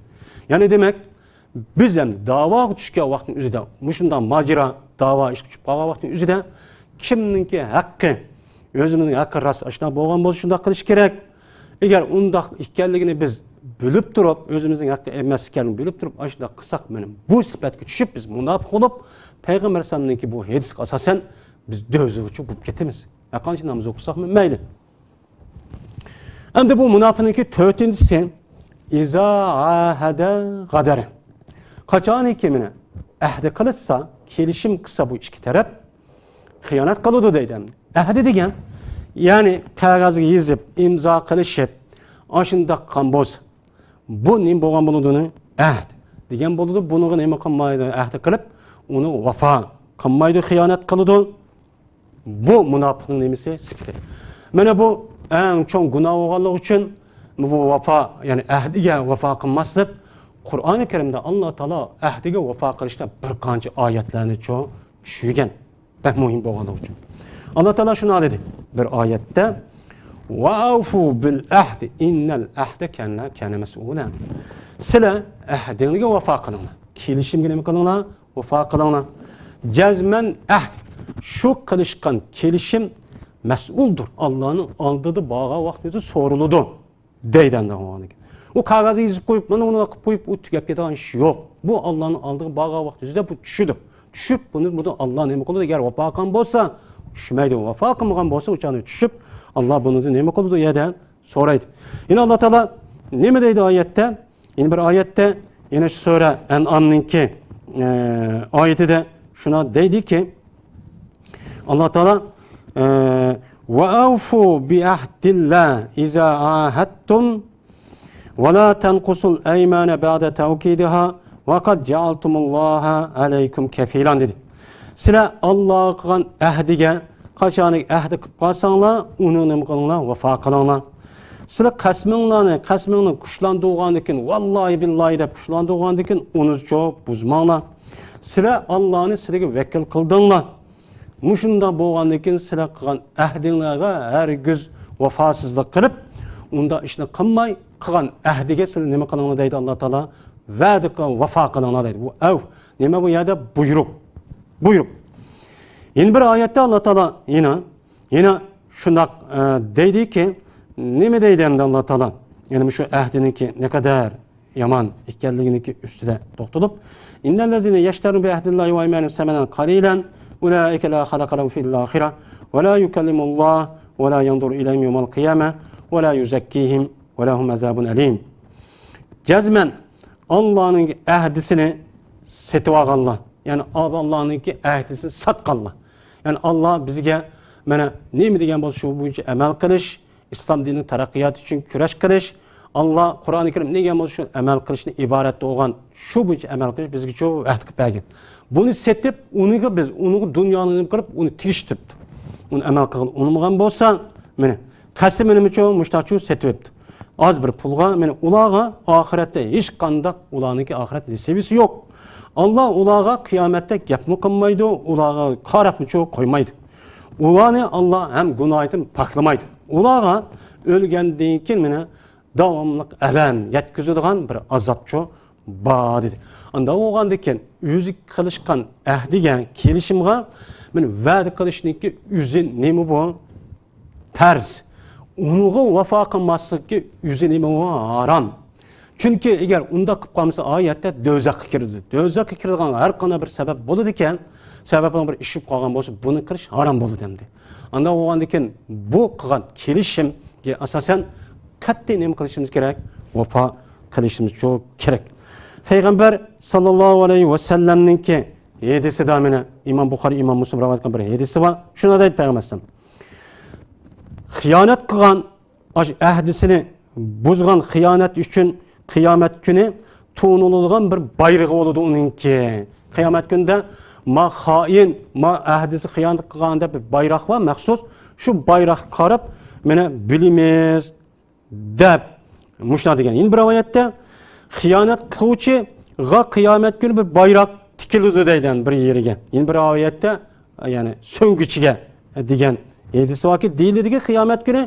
Speaker 2: Ya'ni demak, biz ham da'voga tushgan vaqtning o'zida, mushunday majra da'vo ish tushib qolgan vaqtning o'zida kimningki haqqi, o'zimizning haqqi rost ashuna bo'lgan bo'lsa shunday qilish kerak. Agar undaq ekanligini biz bilib turib, o'zimizning haqqi emas ekanligini bilib turib, ashuna qilsak, mana bu sifatga tushib biz munofiq bo'lib, payg'ambar sallallohu bu hadisga asosan biz dozuvchi bo'lib ketamiz. Qancha namoz o'qisak mayli. Endi bu munofiqningki 4-inchisi iza ahada qadar. Qachoniki mana ahd qilsa, kelishim qilsa bu ikki taraf xiyonat qiladi deydi. Ahd degan, ya'ni qog'ozga yozib, imzo qilishib, ashunda qilgan bo'lsa, bu nima bo'lgan bo'ladi? Ahd degan bo'ladi. Buni nima qilmaydi? Ahd qilib, uni vafo qilmaydi, xiyonat qiladi. Bu munofiqning nimasi? Sifati. Mana bu eng chong gunoh bo'lganligi uchun bu vafo, ya'ni ahdiga vafo qilmaslik Qur'oni Karimda Alloh taolo ahdiga vafo qilishda bir qancha oyatlarni tushirgan. Pek muhim bo'lganligi uchun. Alloh taolo shuni dedi bir oyatda: "Wa'fu bil ahdi innal ahda kana mas'ulan." Sizlar ahdingizga vafo qilinglar. Kelishimga nima qilinglar? Vafo qilinglar. Jazman ahd. Shu qilishgan kelishim mas'uldur. Allohning oldida bo'lgan vaqtida so'riladi deydi Alloh. O qog'ozga yozib qo'yib, mana uni qilib qo'yib, u tugab ketadigan ish yo'q. Bu Allohning oldiga borgan vaqtida bu tushidi. Tushib, buni Alloh nima qiladi? Agar vafo qilgan bo'lsa, tushmaydi. Vafo qilmagan bo'lsa, o'chani tushib, Alloh buni nima qiladi? Yerdan so'raydi. Yana Alloh taolo nima deydi oyatda? Yana bir oyatda, yana shu sura An'amningki oyatida shuna deydiki, Alloh taolo wa'fu bi ahdillah iza ahadtum ولا تنقصوا الأيمان بعد توكيدها وقد جعلتم الله عليكم كفيلا dedi. Sizlar Alloh qilgan ahdiga qachonki ahdi qilib qolsanglar, uni nima qilinglar? Vafo qilinglar. Sizlar qasmingni kuchlantirgandan keyin, vallahi billahi deb kuchlantirgandan keyin uni buzmanglar. Sizlar Allohni sizlarga vakil qildinglar. Mushunda bo'lgandan keyin sizlar qilgan ahdinglarga hargiz vafosizlik qilib, unda ishni qilmay qilgan ahdiga sizlar nima qilinglar deydi Alloh taolo? Va'da qilib vafo qilinglar deydi. Bu nima bu yerda buyruq. Yana bir oyatda Alloh taolo yana shunday deydiki, nima deydi endi Alloh taolo? Yana shu ahdiniki ne kadar yomon ekanliginiki ustida to'xtalib, innallazina yashtarun bi ahdillahi wa aymanihim samanan qalilan ulaika la khalaqa lahum fil akhirah wa la yukallimulloh wa la yanzuru ilayhim yawmal qiyamah wa la yuzakkihim ve lehum azabun alim. Cazmen Allah'ın ahdisini setib olganlar. Yani Allah'ınki ahdisini satqanlar. Yani Allah bizga mana nima degan bo'lsa shu bo'yicha amal qilish, islom dinining taraqqiyoti uchun kurash qilish, Allah Qur'oni Karim degan bo'lsa shu amal qilishni iborat bo'lgan, shu bo'yicha amal qilish bizga shu ahd qilib bergan. Buni setib, biz uni dunyoni nima qilib, uni tegishtirib, uni amal qilgan, unmagan bo'lsa, mana qasam nima uchun mushtachu setibdi. Az bir pulga, meni ulağa ahirette hiç qandaq ulanınki ahiret nisibisi yok. Allah ulağa kıyamette gapmi qilmaydi, ulağa qarabmi qo'ymaydi. Ulani Allah hem günahını paklamaydı. Ulağa ölgəndən keyin meni davamlıq alam yetkizadigan bir azapçı bor dedi. Anda o'g'andan keyin o'zi qilishgan ahdiga, kelishimga meni va'da qilishniki o'zi nima bu? Farz. Unuğa vafo qilmaslikka o'zi nima bu? Harom. Chunki agar unda qilib qolmasa oyatda do'zaxga kirdi. Do'zaxga kiradigan har qanday bir sabab bo'ladi ekan, sababdan bir ish qolgan bo'lsa, buni qilish harom bo'ladi endi. Anda o'g'andan keyin bu qilgan kelishimga asosan qat'iy nima qilishimiz kerak? Vafo qilishimiz kerak. Payg'ambar sallallohu alayhi va sallamninki hadisida mana Imom Buxoriy, Imom Muslim rivoyat qilgan bir hadisi bor. Shuna deydi Payg'ambar sallam: xiyonat qilgan ahdisini buzgan xiyonat uchun qiyomat kuni to'niladigan bir bayrog'i bo'ladi uninki. Qiyomat kunida ma xoin, ma ahdisi xiyonat qilgan deb bir bayroq bor, maxsus shu bayroqqa qarab, mana bilimiz deb mushuna degan. Endi bir oyatda xiyonat qiluvchiga qiyomat kuni bir bayroq tikiladi deydi bir yeriga. Endi bir oyatda ya'ni so'nggichiga degan hadis borki, deyiladigan qiyomat kuni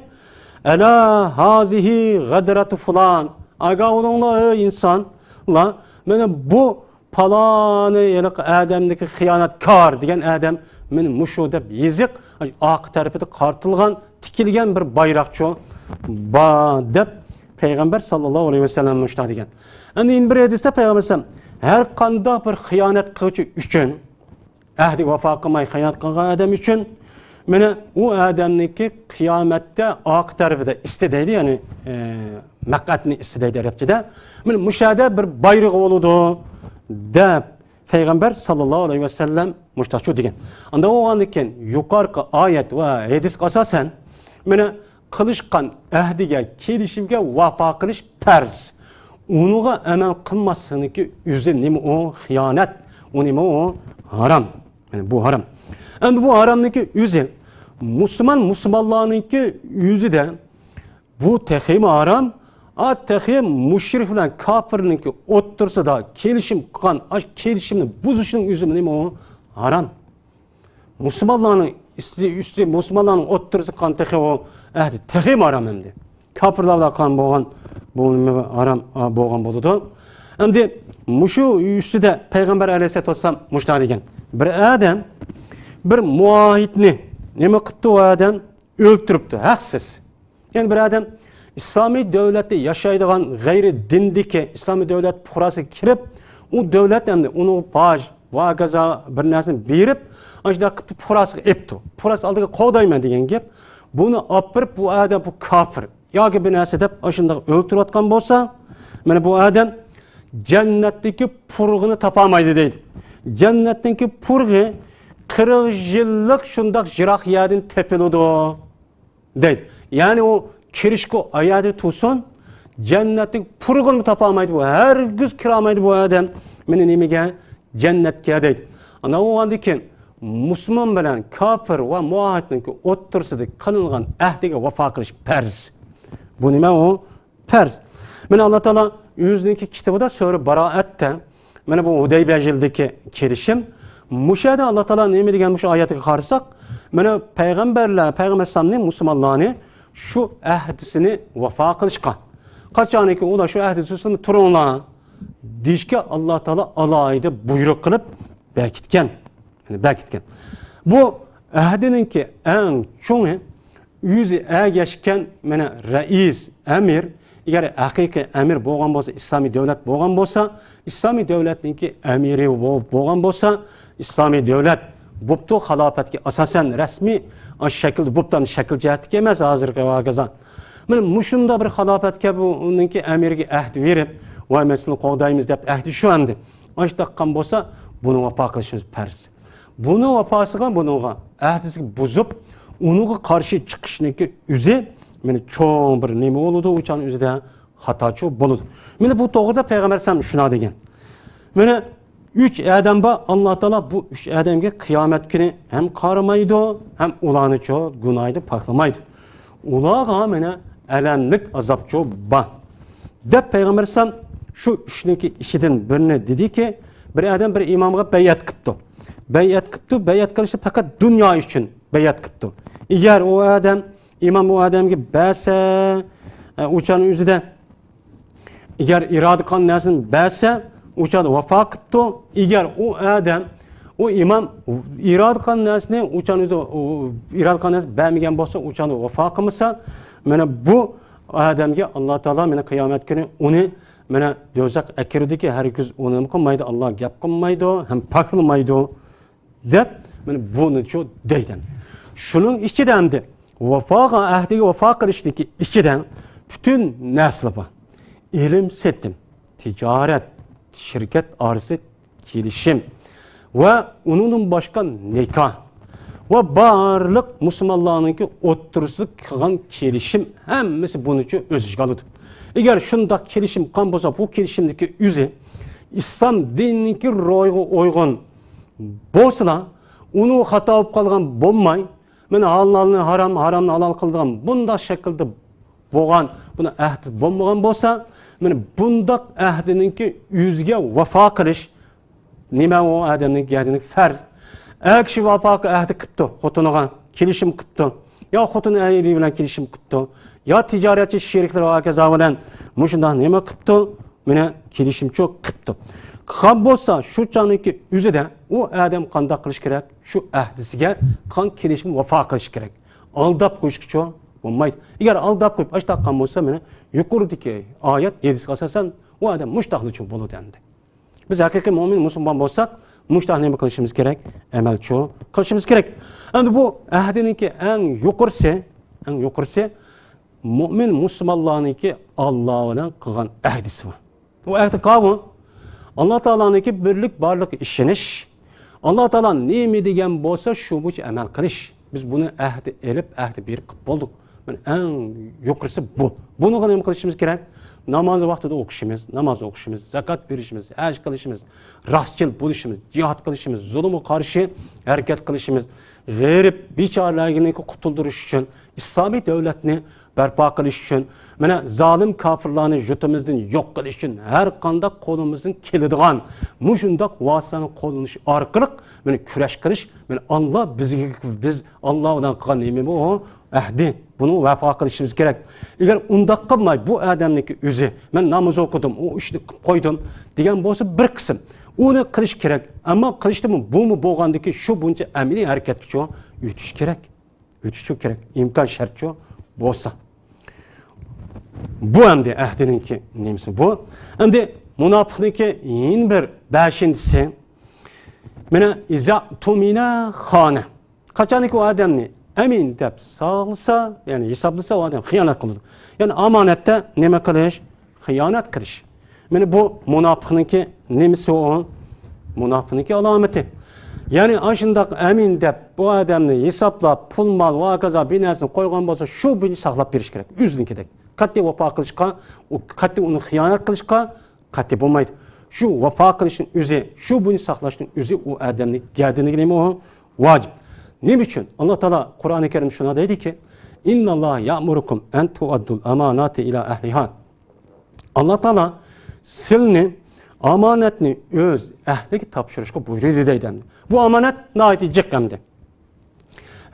Speaker 2: ala hazihi g'adratu fulan. Aga olinglar insonlar, mana bu paloni odamdagi xiyonatkor degan odam meni mushu deb yiziq oq tarafida qartilgan tikilgan bir bayroqchi ba deb payg'ambar sallallohu alayhi vasallam mushta degan. Endi bir hadisda payg'ambar har qanday bir xiyonat qiluvchi uchun ahdi vafo qilmay xiyonat qilgan odam uchun mana u odamniki qiyomatda oq tarafida istidaydi, ya'ni maq'atni istidaydi arabchada. Mana mushada bir bayroq bo'ladi deb payg'ambar sallallohu alayhi vasallam mushtachu degan. Unda o'g'andikan yuqorqi oyat va hadisga asosan mana qilishgan ahdiga, kelishimga vafo qilish farz. Unuga amal qilmasniki o'zi nima u xiyonat, u nima u harom. Yani bu haram. Endi bu haramniki o'zi musulmonlarniki o'zida bu tehim haram, tehim mushrik bilan kofirniki o'ttirsida kelishim qilgan, kelishimni buzishning o'zi nima u haram. Musulmonlarning üstü musulmonlarning o'ttirsa qilgan tehim haram endi. Kofirlarga qilgan bo'lgan bu haram bo'lgan bo'ladi. Endi mushu ustida payg'ambar alayhisolatu vasallam mushta degan. Bir adam bir muahidni nima qildi, u adam o'ltiribdi, haqsiz. Yani bir adam İslami devlette yaşaydigan gayri dindiki İslami devlet fuqarosiga kirib, u devlet endi uni paj va gaza bir narsani berib, ashda qilib fuqarosiga epdi. Fuqarosi oldiga qo'ydayman degan gap. Buni opirib, bu adam bu kafir yoki bir narsa deb ashunda o'ltirayotgan bo'lsa, mana bu adam jannatdagi purg'ini topolmaydi deydi. Jannatdagi purg'i 40 yillik shundoq jiroq yerdan tepiladi deydi. Ya'ni u kirishga oyadi tursin, jannatning purg'ini topolmaydi, bu hargiz kirolmaydi bu odam. Meni nimaga jannatga deydi. Ana o'g'andikin musulmon bilan kofir va muahidning o'ttirsida qilingan ahdiga vafo qilish farz. Bu nima u? Farz. Mana Alloh taolo o'zining kitobida sura Baroatda mana bu Hudaybiya yildagi kelishim, mushada Alloh taolo nima degan mush oyatiga qarasak, mana payg'ambarlar, payg'ambarlarning musulmonlarni şu ahdisini vafo qilishgan. Qachoniki ular shu ahdisini turinglar deyishga Alloh taolo alohida buyruq qilib bekitgan. Yani bekitgan. Bu ahdininki eng cho'ngi o'zi agashgan mana rais, amir, agar haqiqiy amir bo'lgan bo'lsa, islomiy davlat bo'lgan bo'lsa, islomiy davlatninki amiri bo'lgan bo'lsa, islomiy davlat bo'pti xalofatga asosan rasmiy shaklda bo'ptan shakl jihatga emas hozirgi vaqtda. Mana mushunda bir xalofatga bu uningki amirga ahd berib, "Voy masalan qo'daymiz" deb ahdi shu endi. Ashtaqqan bo'lsa, buni vafo qilishimiz farz. Buni vafosiga, buningga ahdisiga buzib, uniga qarshi chiqishniki o'zi mana cho'ng bir nima bo'ladi, o'chan o'zida xatochi bo'ladi. Mana bu to'g'rida payg'ambar ham shuna degan. Mana 3 adam bor, Alloh taolo bu 3 odamga qiyomat kuni ham qaramaydi, ham ularni gunohni paklamaydi. Ularga mana alamlik azobchi bor. Deb payg'ambar ham shu ishniki ishidan birini dediki, bir adam bir imomga bayat qildi. Bayat qildi, bayat qilishi faqat dunyo uchun bayat qildi. Agar u odam imom u odamga bersa, o'chani o'zida agar iroda qilgan narsani bersa, o'chani vafo qildi. Agar u odam u imom iroda qilgan narsani o'chani o'zi iroda qilgan narsa bermagan bo'lsa, o'chani vafo qilmasa, mana bu odamga Alloh taolo mana qiyomat kuni uni mana do'zax akirdiki, hargiz uni qilmaydi, Alloh gap qilmaydi, ham paklmaydi deb mana buni shu deydi. Shuning ichidan de vafoga ahdiga vafo qilishniki ichidan bütün narsalar bor. İlim setim, ticaret, şirket arası kelishim ve onun başka nikah ve barlık Müslümanlarınki o'ttirisi qilgan kelishim hammasi bunun için o'z ichiga oladi. Agar shundoq kelishim qilgan bo'lsa, bu kelishimdagi o'zi islom dinininki ro'yiga uyg'un bo'lsa, uni xato bo'lib qolgan bo'lmay, mana halalni haram, haramni halal qilgan bunda şekilde bo'lgan, buni ahdi bo'lmagan bo'lsa, mana bundaq ahdininki o'ziga vafo qilish nima u odamning yadining farz. Kishi vafo ahdi qilibdi, xotiniga kelishim qilibdi, yo xotini ayri bilan kelishim qilibdi, yo tijoratchi sheriklar va hokazo bilan mushundoq nima qilibdi, mana kelishimchi qilibdi. Qilgan bo'lsa, shu chaqniki o'zida u odam qanday qilish kerak? Shu ahdisiga qan kelishim vafo qilish kerak. Aldab qo'yishga bo'lmaydi. Agar aldab qo'yib ashtaqan bo'lsa, mana yuqoridagi oyat 7 asosan u odam mushtaqlichi bo'ladi endi. Biz haqiqiy mu'min musulmon bo'lsak, mushtaq nima qilishimiz kerak? Amalchi qilishimiz kerak. Endi bu ahdiniki eng yuqorisi mu'min musulmonlarniki Alloh bilan qilgan ahdisi bu. Bu ahdi qavmi Allah Taala'nınki birlik barlık işiniş, Allah Taala neymi degan bo'lsa shu bo'yicha amal qilish. Biz buni ahdi elib, ahdi berib qilib bo'ldik. Mana eng yuqorisi bu. Buni nima qilishimiz kerak? Namoz vaqtida o'qishimiz, namoz o'qishimiz, zakot berishimiz, haj qilishimiz, rostchil bo'lishimiz, jihad qilishimiz, zulmga qarshi harakat qilishimiz, g'arib bechoralarni qutuldirish uchun, islomiy davlatni barpo qilish uchun, mana zolim kofirlarni yutimizdan yo'q qilish uchun har qanday qo'limizdan keladigan mushundoq vositani qo'llanish orqali mana kurash qilish, mana Alloh biz Alloh bilan qilgan nima bu ahdi, buni vafo qilishimiz kerak. Agar undaq qilmay bu odamniki o'zi men namoz o'qidim, u ishni qilib qo'ydim degan bo'lsa bir qism uni qilish kerak. Ammo qilishdimi bumi bo'lgandiki shu buncha amaliy harakatga o'tish kerak. O'tish kerak. Imkon shartchi bo'lsa. Bu endi ahdininki nemisi bu. Endi munofiqniki yin bir 5-si mana iza tumina xona. Qachoniki u odamni amin deb sog'lasa, ya'ni hisoblasa u odam xiyonat qiladi. Ya'ni omonatda nima qilish? Xiyonat qilish. Mana bu munofiqniki nemisi o? Munofiqniki alomati. Ya'ni ashundaq amin deb bu odamni hisoblab, pul mol va hokazo binasini qo'ygan bo'lsa, shu buni saqlab berish kerak. O'zinikidek. Qat'iy vafo qilishga, qat'iy uni xiyonat qilishga qat'iy bo'lmaydi. Shu vafo qilishning o'zi, shu buni saqlashning o'zi u odamning gadiniga nima o? Vojib. Nima uchun? Alloh taolo Qur'oni Karim shuna deydiki: "Innalloha ya'murukum an tu'addul amanati ila ahliha." Alloh taolo sizlarni amonatni o'z ahliga topshirishga buyurdi deydi. Bu amonat nihoyatda jiqqamdi.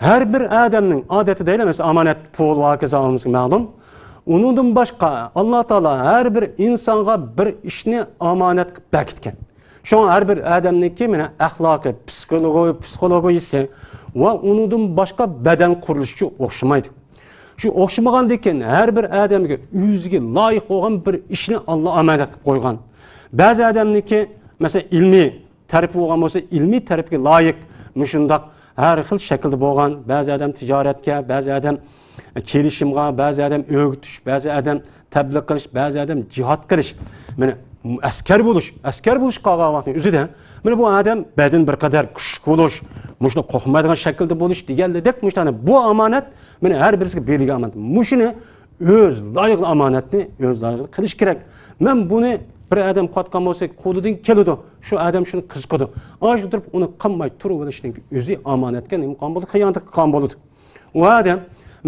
Speaker 2: Har bir odamning odati deyilmas, amonat pul va hokazoimizga ma'lum. Undan boshqa Alloh taolo har bir insonga bir ishni amonat qilib bergan. Şu har bir odamniki mana axloqi, psixologiyasi va undan boshqa badan qurilishi o'xshamaydi. Shu o'xshamagandan keyin har bir odamga o'ziga loyiq bo'lgan bir ishni Alloh amonat qilib qo'ygan. Ba'zi odamniki, masalan, ilmiy tarafi bo'lgan bo'lsa, ilmiy tarafga loyiq mushundoq har xil shaklda bo'lgan. Ba'zi odam tijoratga, ba'zi odam kelishimga, ba'zi odam o'g'itish, ba'zi odam tabliq qilish, ba'zi odam jihad qilish. Mana askar bo'lish qolgan vaqtning o'zida mana bu odam badan bir qadar kuchli bo'lish, mushuni qo'rqmaydigan shaklda bo'lish deganlik, mushuni bu omonat mana har birisiga berilgan omonat. Mushuni o'z loyiqli omonatni o'z loyiqli qilish kerak. Men buni bir odam qotgan bo'lsa, qo'lidan keladi. Shu odam shuni qiziqadi. Oshib turib uni qilmay turib olishning o'zi omonatga imkon bo'ldi, xiyonat qilgan bo'ladi. U odam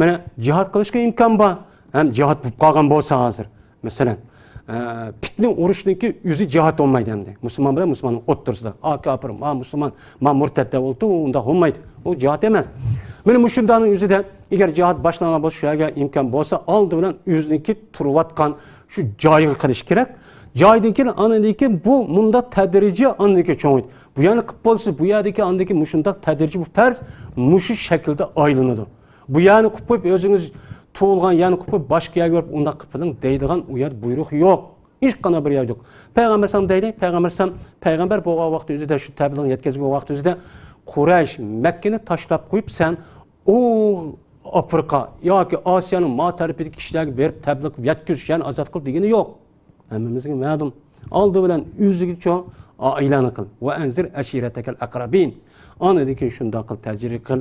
Speaker 2: mana jihad qilishga imkon bor. Ham jihad bo'lib qolgan bo'lsa hozir, masalan, fitne urushniki o'zi jihad olmaydi endi. Musulmon bilan musulmonning o'rtasida, kofir, musulmon, murtad bo'ldi, unda olmaydi. U jihad emas. Mana mushundaning o'zida agar jihad boshlangan bo'lsa, shuga imkon bo'lsa, oldi bilan o'ziniki turayotgan shu joyiga qilish kerak. Joydan keyin anadiki bu munda tadrijiy anadiki cho'ng'aydi. Bu yana qilib bo'lsa, bu yerdagi anadiki mushundaq tadrijiy bu farz mushu shaklda aylanadi. Bu yani qilib qo'yib o'zingiz tug'ilgan yani qilib boshqa yerga borib unda qiling deydigan u yer buyruq yo'q. Hech qanday bir yer yo'q. Payg'ambar sam deydi, payg'ambar bo'lgan vaqt o'zida shu tabliğni yetkazgan vaqt o'zida Quraysh Makkani tashlab qo'yib sen o Afrika yoki Osiyoning ma tarafidagi kishilarga berib tabliğ yetkazish, yani ozod qil degani yo'q. Hammamizga ma'lum. Oldi bilan o'ziga aylani qil. Va anzir ashiratakal aqrabin. Anadaki shunda qil, tajriba qil.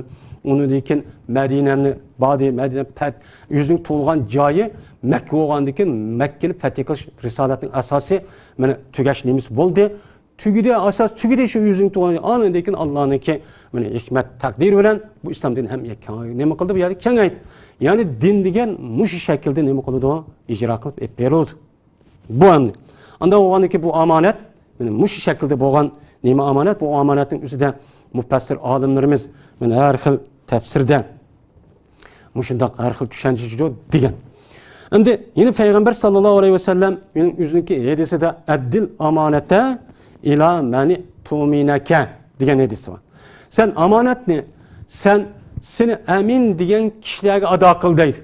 Speaker 2: Unidikin Madinani, Madina pat yüzün to'lgan joyi Makka bo'lgandan keyin Makkani fath qilish risolatning asosi mana tugash nimiz bo'ldi. Tugidi asos tugidi shu yüzün to'lgan anadaki Allohniki mana hikmat taqdir bilan bu islom dini ham nima qildi bu yerda kengaydi. Ya'ni din degan mush shaklda nima qiladi? Ijro qilib beradi. Bu endi. Anda o'g'aniki bu omonat, mana mush shaklda bo'lgan nima omonat? Bu omonatning ustida mufassir olimlarimiz mana har xil tafsirda mushundaq har xil tushuncha degan. Endi yine Peygamber sallallahu aleyhi ve sellem yüzündeki hadisida addil amanete ila mani tumineke degan hadisi var. Sen amanatni seni emin degan kishilarga ado qil deydi.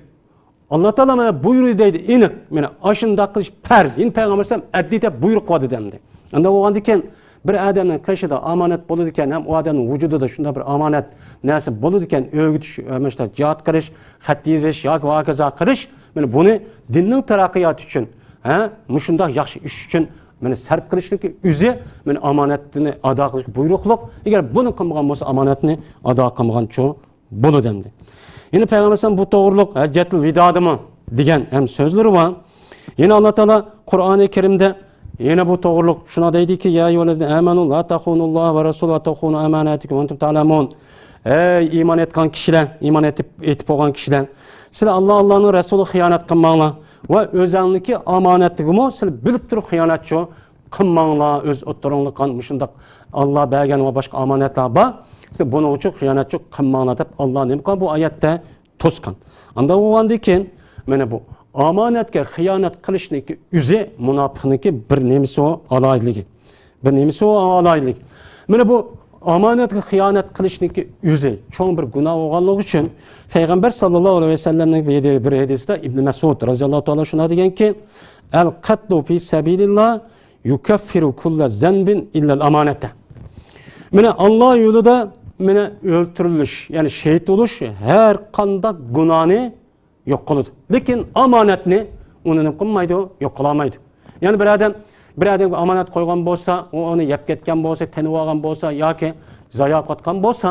Speaker 2: Allah Taala mana buyurdi deydi. Aniq mana ashunda qilish farz. Endi Peygamber sallam addida buyruq qildi demdi. Unda bo'lganda ekan bir odamning qishida amonat bo'ladi ekan, ham u odamning vujudida shunda bir amonat narsa bo'ladi ekan, o'rgitish, mana jihad qilish, xat yozish yoki hokazo qilish, mana buni dinning taraqqiyoti uchun, shunday yaxshi ish uchun mana sarf qilishligi o'zi mana amonatni ado qilish buyruqliq. Agar buni qilmagan bo'lsa, amonatni ado qilmagan cho bo'ladi demdi. Yine Peygamber sallam bu to'g'riliq hajjatul vidodimi degan ham so'zlari bor. Yine Allah Taala Qur'oni Karimda yine bu to'g'riliq shuna deydiki, ya ayyuhallazina amanu la takhunulloha va rasulahu takhunu amanatikum va antum ta'lamun. Ey iman etgan kishilar, iman etib bo'lgan kishilar, sizlar Allohning rasuli xiyonat qilmanglar va o'zingizning omonatligimi sizlar bilib turib xiyonatchi qilmanglar. O'z o'ttiringlar qan shundoq Alloh bergan va boshqa omonatlar bor. Siz buni uchun xiyonatchi qilmanglar deb Alloh nima qilgan bu oyatda to'sgan. Unda o'g'andan keyin mana bu omonatga xiyonat qilishniki o'zi munofiqniki bir nemisi o aloyligi. Bir nemisi o aloylik. Mana bu omonatga xiyonat qilishniki o'zi cho'ng bir gunoh bo'lganligi uchun Payg'ambar sallallohu alayhi vasallamning bir hadisida Ibn Mas'ud roziyallohu ta'ala shuna deganki, al-qatlu fi sabilillah yukaffiru kulla zanbin illa al-amanata. Mana Alloh yo'lida mana o'ltirilish, ya'ni shahid bo'lish har qanday gunohni yo'q qiladi. Lekin omonatni uni nima qilmaydi, yo'q qila olmaydi. Ya'ni bir odamga omonat qo'ygan bo'lsa, u uni yeb ketgan bo'lsa, tanib olgan bo'lsa yoki zoya qilgan bo'lsa,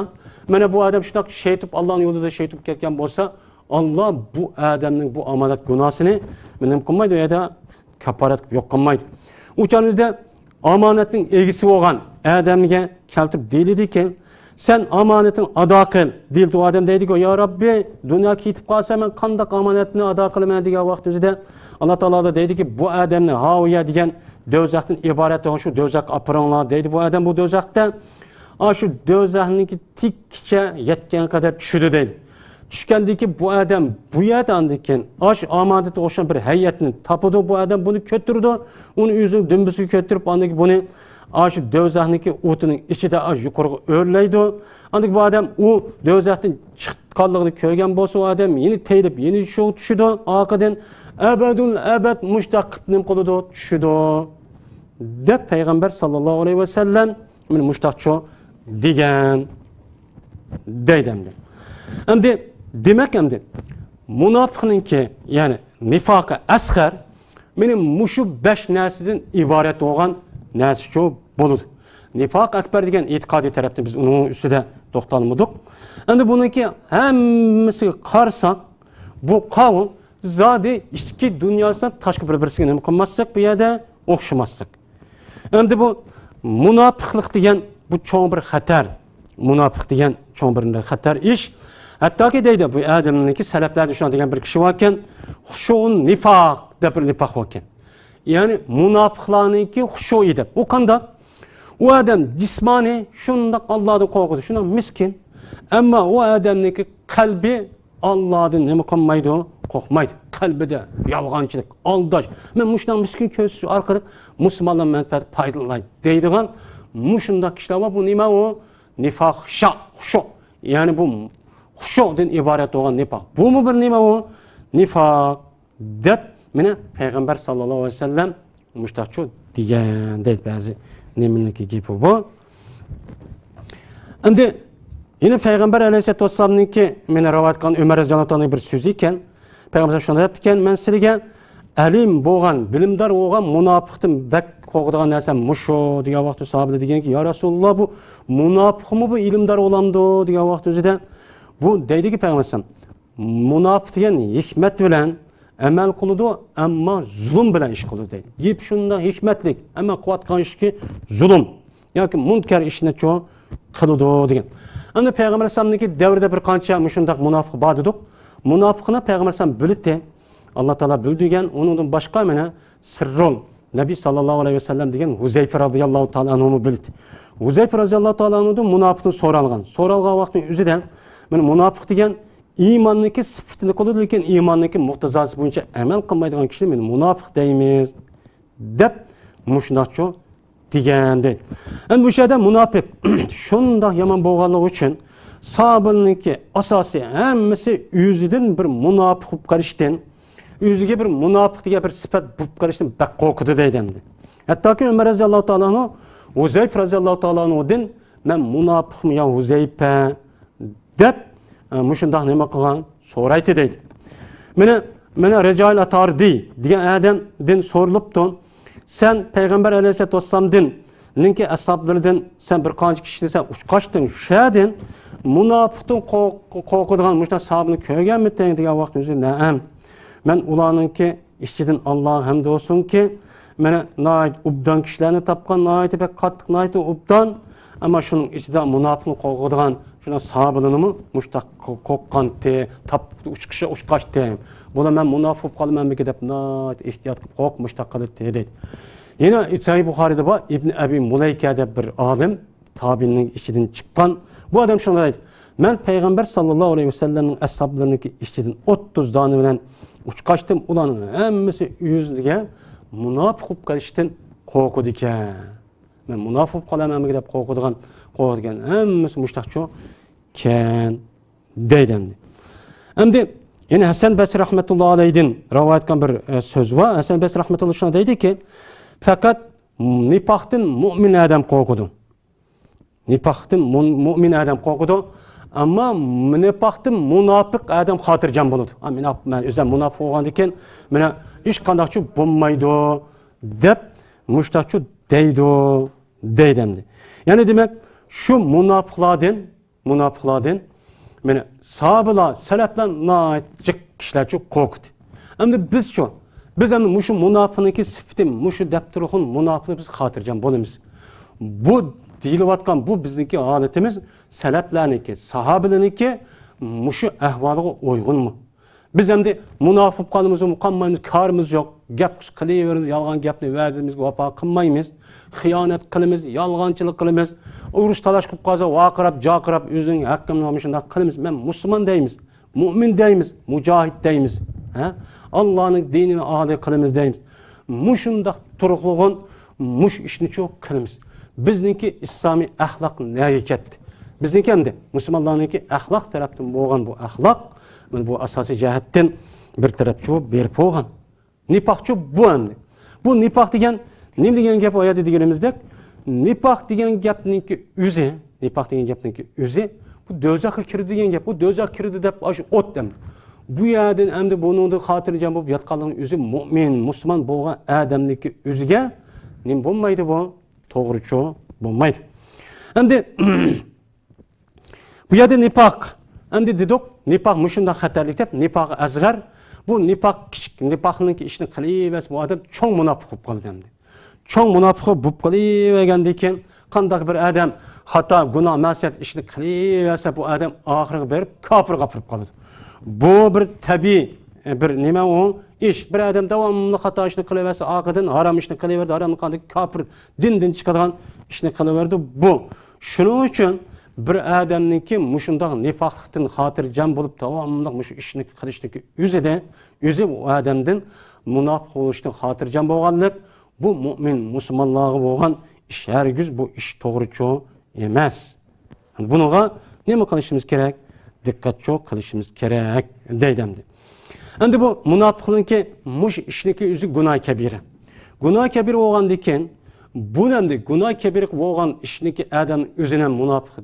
Speaker 2: mana bu odam shunday shahid bo'lib Allohning yo'lida shahid bo'lib ketgan bo'lsa, Alloh bu odamning bu omonat gunohini nima qilmaydi, u yerda kafarat yo'q qilmaydi. O'shaningizda omonatning egisi bo'lgan odamga keltirib deydi-ki, sen omonatni ado qil. Deydi u odam deydi-ki, ya Rabbi, dunyo ketib qolsa men qanday omonatni ado qilaman degan vaqt o'zida Alloh taolo da deydi-ki, bu odamni haviya degan do'zaxdan iborat shu do'zax apringlar deydi. Bu odam bu do'zaxda shu do'zaxniki tikkicha yetgan qadar tushdi deydi. Tushgandiki bu odam bu yerdan keyin omonatga o'xshagan bir hay'atni topdi. Bu odam buni ko'tirdi, uni o'zining dumbisiga ko'tirib andiki buni shu do'zaxniki o'tining ichida yuqoriga o'rlaydi. Andiki bu odam u do'zaxdan chiqqanligini ko'rgan bo'lsa, u odam yeni teyilib, yeni tushdi. Orqadan abadul abad mushtaq nim qildi, tushdi. Deb Payg'ambar sallallohu alayhi vasallam men mushtaqchi degan deydimdi. Endi demak endi munofiqninki, ya'ni nifoqi asghar mening mushu 5 narsadan iborat bo'lgan narsa bo'ladi. Nifoq akbar degan e'tiqodiy tarafdan biz uning ustida to'xtalmadik. Endi buniki hammasiga qarasak, bu qavm zodi ichki dunyosidan tashqi bir-birisiga nima qilmaslik, bu yerda o'xshamaslik. Endi bu munofiqlik degan bu cho'ng bir xatar. Munofiq degan cho'ng bir xatar ish. Hattoki deydi bu odamniki salaflarda shuna degan bir kishi bor ekan, xushuun nifoq deb bir nifoq bor ekan. Ya'ni munofiqlarniki xushu edi. U qanday? U odam jismoniy shundoq Allohdan qo'rqadi, shundoq miskin. Ammo u odamniki qalbi Allohdan nima qilmaydi, qo'rqmaydi. Qalbida yolg'onchilik, aldash. Men mushundoq miskin ko'z orqali musulmonlar manfaat foydalanadi deydigan mushundoq kishilar bor. Bu nima u? Nifoq, xushu. Ya'ni bu xushudan iborat bo'lgan nifoq. Bu mu bir nima u? Nifoq deb meni Payg'ambar sallallohu alayhi vasallam mushtaqchi degan deydi ba'zi neminiki gapi bu. Endi yine Payg'ambar alayhisolatu vasallamniki meni rivoyat qilgan Umar roziyallohu anhu bir so'zi ekan. Payg'ambar shunday debdi ekan, men sizga alim bo'lgan, bilimdor bo'lgan munofiqdan bak qo'rqadigan narsa mushu degan vaqtda sahobalar deganki, ya Rasululloh, bu munofiqmi bu ilmdor bo'lamdi degan vaqt o'zida bu deydiki Payg'ambar munofiq degan hikmat bilan amal qiladi, ammo zulm bilan ish qiladi deydi. Yeb shunda hikmatlik, ammo qilayotgan ishki zulm yoki munkar ishni qiladi degan. Endi Payg'ambar sallallohu davrida bir qancha shunday munofiq bor dedik. munofiqni payg'ambar sallam bildi. Alloh taolo bildigan, undan boshqa mana sirrol Nabi sallallohu alayhi vasallam degan Huzayfa radhiyallohu taala anhu bildi. Huzayfa radhiyallohu taala anhudan munofiqni so'ralgan. So'ralgan vaqtning o'zida mana munofiq degan iymonniki sifatini qiladi, lekin iymonniki muqtazosi bo'yicha amal qilmaydigan kishini men munofiq deymiz deb mushundoqcha degandi. Endi bu yerda munofiq shundoq yomon bo'lganligi uchun sahobalarniki asosiy hammasi o'zidan bir munofiq bo'lib qolishdan, o'ziga bir munofiq degan bir sifat bo'lib qolishdan baq qo'rqdi deydi. Hattoki Umar roziyallohu taolo anhu Huzayfa roziyallohu taolo anhudan men munofiqmi yo Huzayfa deb mushundoq nima qilgan so'raydi deydi. Mana Rijoil Atardi degan odamdan so'rilibdi. Sen payg'ambar alayhisolatu vassalamdan ninki ashablaridan sen bir qancha kishini sen uchqashding, shadin munofiqdan qo'rqadigan mushuna sahabni ko'rganmiding degan vaqt o'zi na'am. Men ularninki ichidan Alloh hamd olsunki, mana noyat ubdan kishilarni topgan, noyat bek qattiq noyat ubdan, ammo shuning ichida munofiqni qo'rqadigan shuna sahabalarni mushtaq qo'rqqanti, tap uchqashdi. Buni men munofiq bo'lib qolmanmi deb noyat ehtiyot qilib qo'rqmushtaq qildi dedi. Yana Sahih Buxoriyda bor Ibn Abi Mulayka deb bir olim tabiinning ichidan chiqqan. Bu odam shunday deydi. Men payg'ambar sallallohu alayhi vasallamning ashablarining ichidan 30 dona bilan uchqashdim. Ularning hammasi yuziga munofiq bo'lib qolishdan qo'rqdi ekan. Men munofiq bo'lib qolamanmi deb qo'rqadigan hammasi mushtaqcho kan deydi. Endi yine Hasan Basri rahmetullohi alayhidan rivoyat qilgan bir so'z var. Hasan Basri rahmetullohi shuna deydiki, faqat nifoqdan mu'min odam qo'rqadi. Nifoqdan mu'min odam qo'rqadi, ammo nifoqdan munofiq odam xotirjam bo'ladi. Men o'zim munofiq bo'lgandan keyin meni hech qanday bo'lmaydi deb mushtaqcho deydi. Ya'ni demak, shu munofiqlardan meni sahabalar, salaflar noyatchi kishilar çok qo'rqdi. Endi biz endi mushu munofiqniki sifati, mushu daftarxon munofiqni biz xotirjam bo'lamiz. Bu deyilayotgan bu bizniki holatimiz, salaflarniki, sahabalarniki mushu ahvoliga uyg'unmi? Biz endi munofiq qolamiz, qolmaymiz, karimiz yo'q, gap qilaveramiz, yolg'on gapni va'damizga vafo qilmaymiz, xiyonat qilamiz, yolg'onchilik qilamiz. Urush talash qilib qolsa, vaqirab, joqirab, o'zining haqqini shunday qilamiz. Men musulmon deymiz, mu'min deymiz, mujohid deymiz. Allohning dinini a'lo qilamiz deymiz. Mushundaq turg'lig'on, mush ishni cho'q qilamiz. Bizniki islomiy axloq nega ketdi? Bizniki endi musulmonlarniki axloq tarafdan bo'lgan bu axloq, bu asosiy jihatdan bir tarafchi berib qo'ygan. Nifoqchi bu endi. Bu nifoq degan nima degan gap oyadi deganimizdek, nifoq degan gapninki o'zi, bu do'zaxga kirdi degan gap. Bu do'zax kirdi deb shu o'tdim. Bu yerdan endi buningni xotirjam bo'lib yotganligini o'zi mu'min, musulmon bo'lgan odamniki o'ziga nima bo'lmaydi bu? To'g'richi bo'lmaydi. Endi bu yerda nifoq, endi dedik, nifoq mushunday xatarlik deb, nifoq asg'ar, bu nifoq kichik, nifoqninki ishni qilaversa bu odam cho'ng munofiq bo'lib qoldi endi. Cho'ng munofiq bo'lib qolavergandan keyin qanday bir odam xato, gunoh, ma'siyat ishni qilaversa bu odam oxiriga berib kofirga kirib qoladi. Bu bir tabiiy bir nima u ish. Bir odam davomli xato ishni qilaversa, oqidan harom ishni qilaverdi, haromni qanday kofir, dindan chiqadigan ishni qilaverdi. Bu shuning uchun bir odamniki mushundoq nifoqlikdan xotirjam bo'lib davomli shu ishni qilishniki o'zi u odamdan munofiq bo'lishdan xotirjam bo'lganlik, bu mu'min musulmonlarga bo'lgan ish hargiz bu ish to'g'richi emas. Bunga nima qilishimiz kerak? Diqqatli qilishimiz kerak deydi. Endi bu munofiqlikki mush ishniki o'zi gunoh kabira. Gunoh kabira bo'lgandan keyin bu endi gunoh kabira bo'lgan ishniki odam o'zini munofiq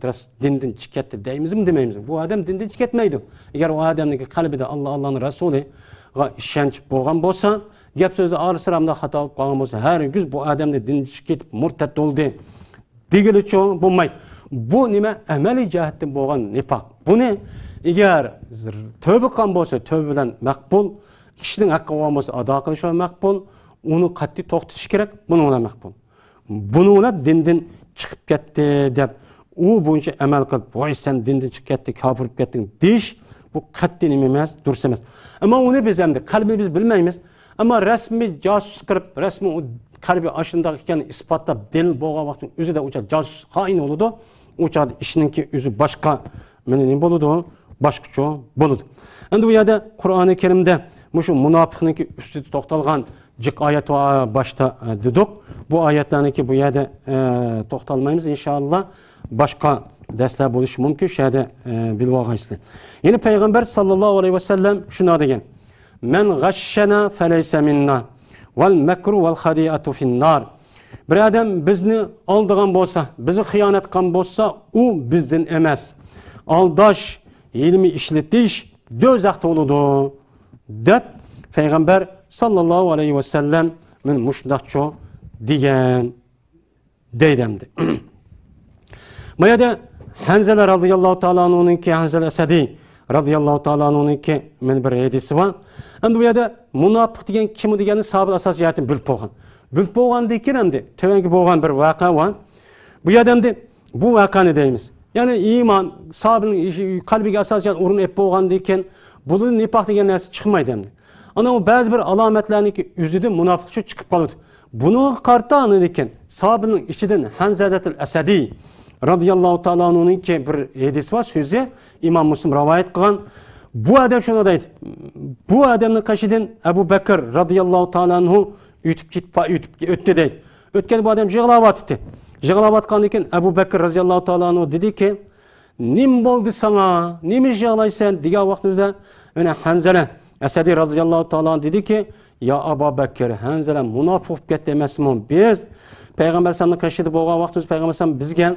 Speaker 2: dindan chiqatdi deymizmi, demaymiz? Bu odam dindan chiqatmaydi. Agar u odamning qalbida Allohning rasuliga ishonch bo'lgan bo'lsa, gap so'zi orasiramda xato bo'lib qolgan bo'lsa, hargiz bu odamni dindan chiqib murtad bo'ldi degilicha bo'lmaydi. Bu nima? Amaliy jihatdan bo'lgan nifoq. Buni agar tövbe qilgan bo'lsa, tövbe bilan maqbul, kishining haqqi bo'lsa, ado qilish maqbul, uni qat'iy to'xtatish kerak, buni bilan maqbul. Buni bilan dindan chiqib ketdi deb, u bo'yicha amal qilib, "Voy sen dindan chiqib ketding, kofir bo'lib ketding" deyish, bu bu qat'iy nima emas, durust emas. Ammo uni biz endi qalbimiz bilmaymiz. Ammo rasmiy josus qilib, rasmiy qalbi ashundoq ekanini isbotlab dalil bo'lgan vaqtning o'zida o'sha josus xoin bo'ladi. O'sha ishninki o'zi boshqa mana nima bo'ladi? Boshqacha bo'ladi. Endi bu yerda Qur'oni Karimda shu munofiqniki ustida to'xtalgan jiq oyat va boshda dedik. Bu oyatlarniki bu yerda to'xtalmaymiz inshaalloh. Boshqa darslar bo'lishi mumkin. Shu yerda bilib olgaysizlar. Yine Peygamber sallallohu alayhi ve sellem shuna degan: "Men gashshana falaysa minna vel mekru vel hadiatu finnar." Bir adam bizni aldıgan bolsa, bizi xiyonat qilgan bolsa, u bizden emas. Aldash, ilmi ishletish do'zaxda bo'ladi deb Peygamber sallallohu alayhi ve sellem men mushundaqcha degan deydimdi. Bu yerda Hanzala radhiyallohu ta'ala anhu'ningki Hanzala Asadi radhiyallohu ta'ala anhu'ningki men bir hadisi var. Endi bu yerda munofiq degan kim deganni sahoba asosiy jihatini bilib qo'ygan. Bilib qo'ygandan keyin endi tovangi bo'lgan bir voqea var. Bu yerda endi bu voqeani deymiz. Ya'ni iymon sahobaning qalbiga asosan o'rin ep bo'lgandan keyin bu nifoq degan narsa chiqmaydi endi. Ana o ba'zi bir alomatlarniki o'zida munofiqcha chiqib qoladi. Buni qartani ekan sahobaning ichidan Hanzalatul Asadi radhiyallohu ta'ala anhu'ningki bir hadis var, so'zi İmam Müslim rivoyat qilgan. Bu adam shuni deydi. Bu adamning qashidan Abu Bakr radhiyallohu ta'ala anhu o'tdi deydi. O'tgan bu adam yig'layapti. Yig'layotgandan keyin Abu Bakr radhiyallohu ta'ala anhu dediki, "Nim bo'ldi sana? Nima yig'laysan?" degan vaqtida ana Hanzala Asadi radhiyallohu ta'ala dediki, "Ya Abu Bakr, Hanzala munofiq bo'lib ketdi emasmi? Biz Peygamber sallallahu qashida bo'lgan vaqtda Peygamber sallallahu bizga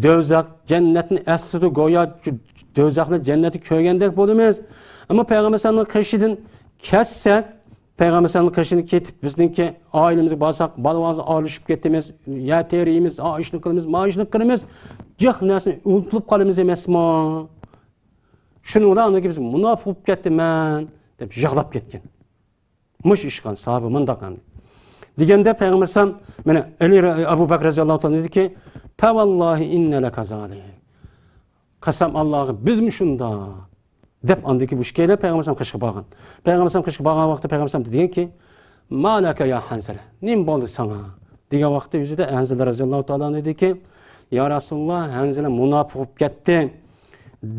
Speaker 2: do'zax, jannatni aslida go'yo do'zaxni jannati ko'rgandek bo'lamiz. Ammo Peygamber sallallahu qashidan kessak, Peygamber sallallahu qashidan ketib bizningki oilamizga borsak, balavozni olishib ketimiz, ya terimiz, ishni qilamiz, ishni qilamiz, jiq narsani unutib qolamiz emasmi? Shuni ularga biz munofiq bo'lib ketdiman deb yig'lab ketgan. Mush ishqan sahoba mundaqan. Deganda Peygamber sallallahu mana Abu Bakr radhiyallohu ta'ala dediki, "Fa vallahi inna lakazalik." Qasam Allohga bizmi shunda deb andiki bu shkayda Peygamber sallallahu qishga borgan. Peygamber sallallahu qishga borgan vaqtda Peygamber sallallahu deganki, "Malaka ya Hanzala, nim bo'ldi sana?" degan vaqtda yuzida Hanzala radhiyallohu ta'ala dediki, "Ya Rasululloh, Hanzala munofiq bo'lib ketdi."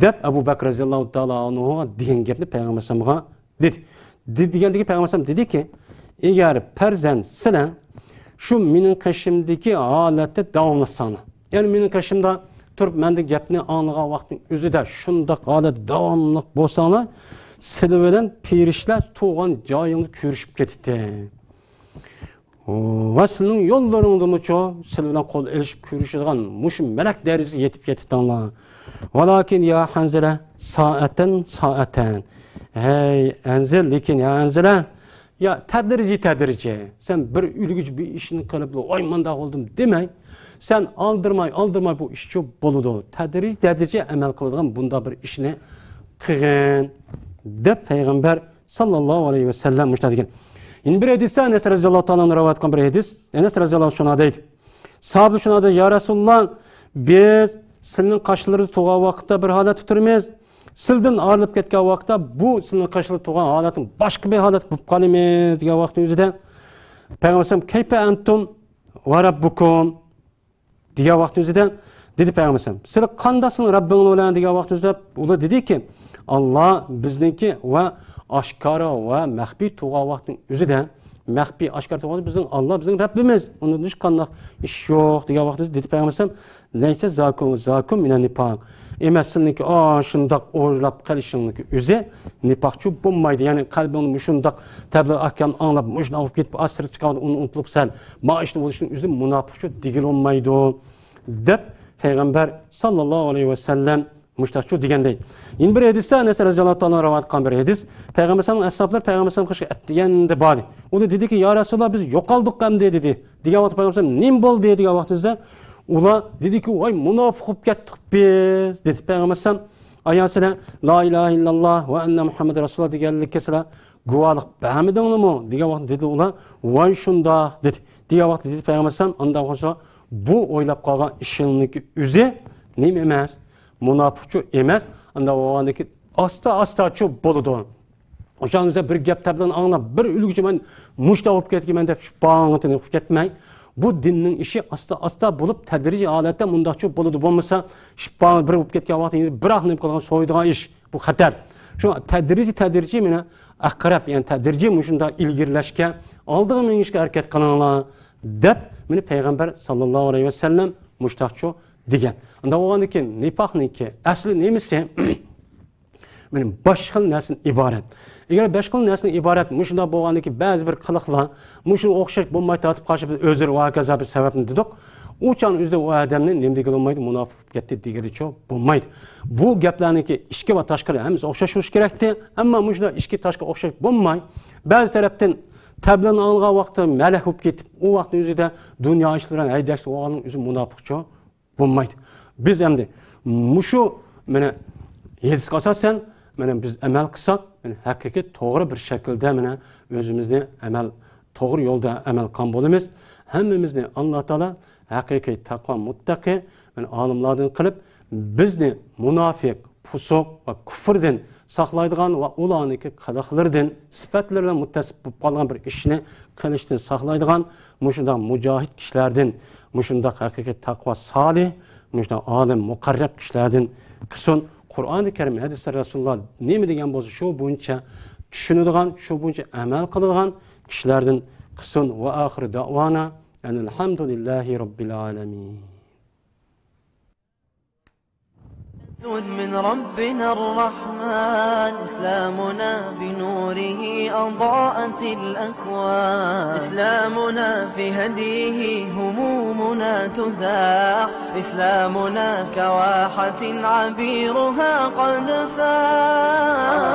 Speaker 2: deb Abu Bakr radhiyallohu ta'ala anhu degan gapni Peygamber sallallahu dedi. Degandagi Peygamber sallallahu dediki, "Eğer farzand sizlar shu mening qashimdagi holatda davomlasana." Ya'ni mening qashimda turib menda gapni anglagan vaqtning o'zida shunday holat davomli bo'lsanglar, sizlar bilan perishlar tug'an joyingni ko'rishib ketdi. Va sizning yo'llaringizda sizlar bilan qo'l elishib ko'rishadigan mush malak darajasiga yetib ketdinglar. Valakin ya Hanzala sa'atan. Hey Hanzala, lekin ya Hanzala ya tadrici sen bir ülgücü bir işini qilib oy manda oldum demay, sen aldırmay bu işçi boludu. Tadrici amel qiladigan bunda bir ishni qilgan deb Peygamber sallallohu alayhi ve sellem müştadigan. Yine bir hadisda Enes radhiyallohu ta'ala rivoyat qilgan bir hadis. Enes radhiyallohu shuna deydi. Sahoba shuna deydi, "Ya Rasululloh, biz sizning qashlarni tug'an vaqtda bir holat turamiz. Sizdan ayrılib ketgan vaqtda bu sizning qashlar tug'an holating boshqa bir holat bo'lib qolamiz" degan vaqt o'zida Peygamber sallam "Kayfa antum va rabbukum" degan vaqt o'zida dedi Peygamber sallam, "Sizlar qandasizlar Rabbingiz bilan" degan vaqt o'zida ular dediki, "Alloh bizniki va oshkora va maxfiy tug'an vaqtning o'zida maxfiy oshkora tug'an bizning Alloh bizning Rabbimiz. Unda hech qanday ish yo'q" degan vaqt o'zida dedi Peygamber sallam, "Laysa zakum minan nifaq." Emaslinniki shundoq o'ylab qolishingniki o'zi nifoqchi bo'lmaydi. Ya'ni qalbingni shundoq tabliğ ahkam anglab, mushna olib ketib asir chiqadi, uni unutib sal ma'ishni bo'lishning o'zi munofiqchi degilolmaydi deb Peygamber sallallohu alayhi ve sellem mushtaqchi degandek. Yine bir hadisda Enes radhiyallohu ta'ala rivoyat qilgan bir hadis. Peygamber sallallohu ashablar Peygamber sallallohu qishga atdiganda bor. U dedi ki, "Ya Rasululloh, biz yo'qoldik ham" dedi. Degan vaqtda Peygamber sallallohu "Nim bo'ldi?" degan vaqtida ular dedi ki, "Voy munofiq bo'lib ketdik biz" dedi. Peygamber sallallohu ayasına la ilahe illallah ve enne Muhammed Resulullah deganlikka sizlar guvohlik bermidinglarmi degan vaqtda dedi ular, "Voy shunda" dedi. Degan vaqtda dedi Peygamber sallallohu undan bo'lsa bu o'ylab qolgan ishingniki o'zi nima emas, munofiqchi emas. Unda o'g'andagi asta şu boludu. O'shaningizda bir gap tabdan anglab, bir ulguchi men mushta olib ketgan deb bang'itini qilib ketmay. Bu dinning ishi asta bo'lib tadrijiy holatda mundaqcha bo'ladi. Bo'lmasa, shibani bir bo'lib ketgan vaqtingiz bir aqnib qolgan so'ydigan ish. Bu xatar. Shu tadrijiy meni aqrab, ya'ni tadrijiy shunda ilgirlashga, oldiga mengishga harakat qilinglar deb meni payg'ambar sallallohu alayhi vasallam mushtaqcha degan. Unda o'g'andan keyin nifoqniki asli nemisi? Meni boshqa narsadan iborat. Eğer başqa narsadan iborat, shunda bo'lgandan keyin ba'zi bir qiliqlar, shu o'xshash bo'lmay tatib qolib o'zir va kaza bir sababni dedik. O'chan o'zida u odamni nimdagi bo'lmaydi, munofiq ketdi degadicha bo'lmaydi. Bu gaplarniki ishga va tashqari hammasi o'xshash bo'lishi kerakdi, ammo shunda ishga tashqari o'xshash bo'lmay, ba'zi tarafdan tablan olgan vaqtda malak bo'lib ketib, u vaqtning o'zida dunyo ishlarini haydash o'g'lining o'zi munofiqcha bo'lmaydi. Biz endi shu mana hech asosan mana biz amal qilsak, haqiqiy to'g'ri bir shaklda mana o'zimizni to'g'ri yo'lda amal qilgan bo'lamiz. Hammamizni Alloh taolo haqiqiy taqvo muttaqi olimlardan qilib bizni munofiq, fusuq va kufrdan saqlaydigan va ularniki qiliqlardan, sifatlardan muttasib bo'lib qolgan bir ishni qilishdan saqlaydigan shunday mujohid kishilardan, shunday haqiqiy taqvo solih, shunday olim, muqarrab kishilardan qilsin. Qur'oni Karim, hadislar Rasululloh nima degan bo'lsa, shu bo'yicha tushunadigan, shu bo'yicha amal qiladigan kishilardan qilsin. Va oxir da'vona alhamdulillahi robbil alamin.
Speaker 1: من ربنا الرحمن إسلامنا بنوره أضاءت الأكوان إسلامنا في هديه همومنا تزاح إسلامنا كواحة عبيرها قد فاح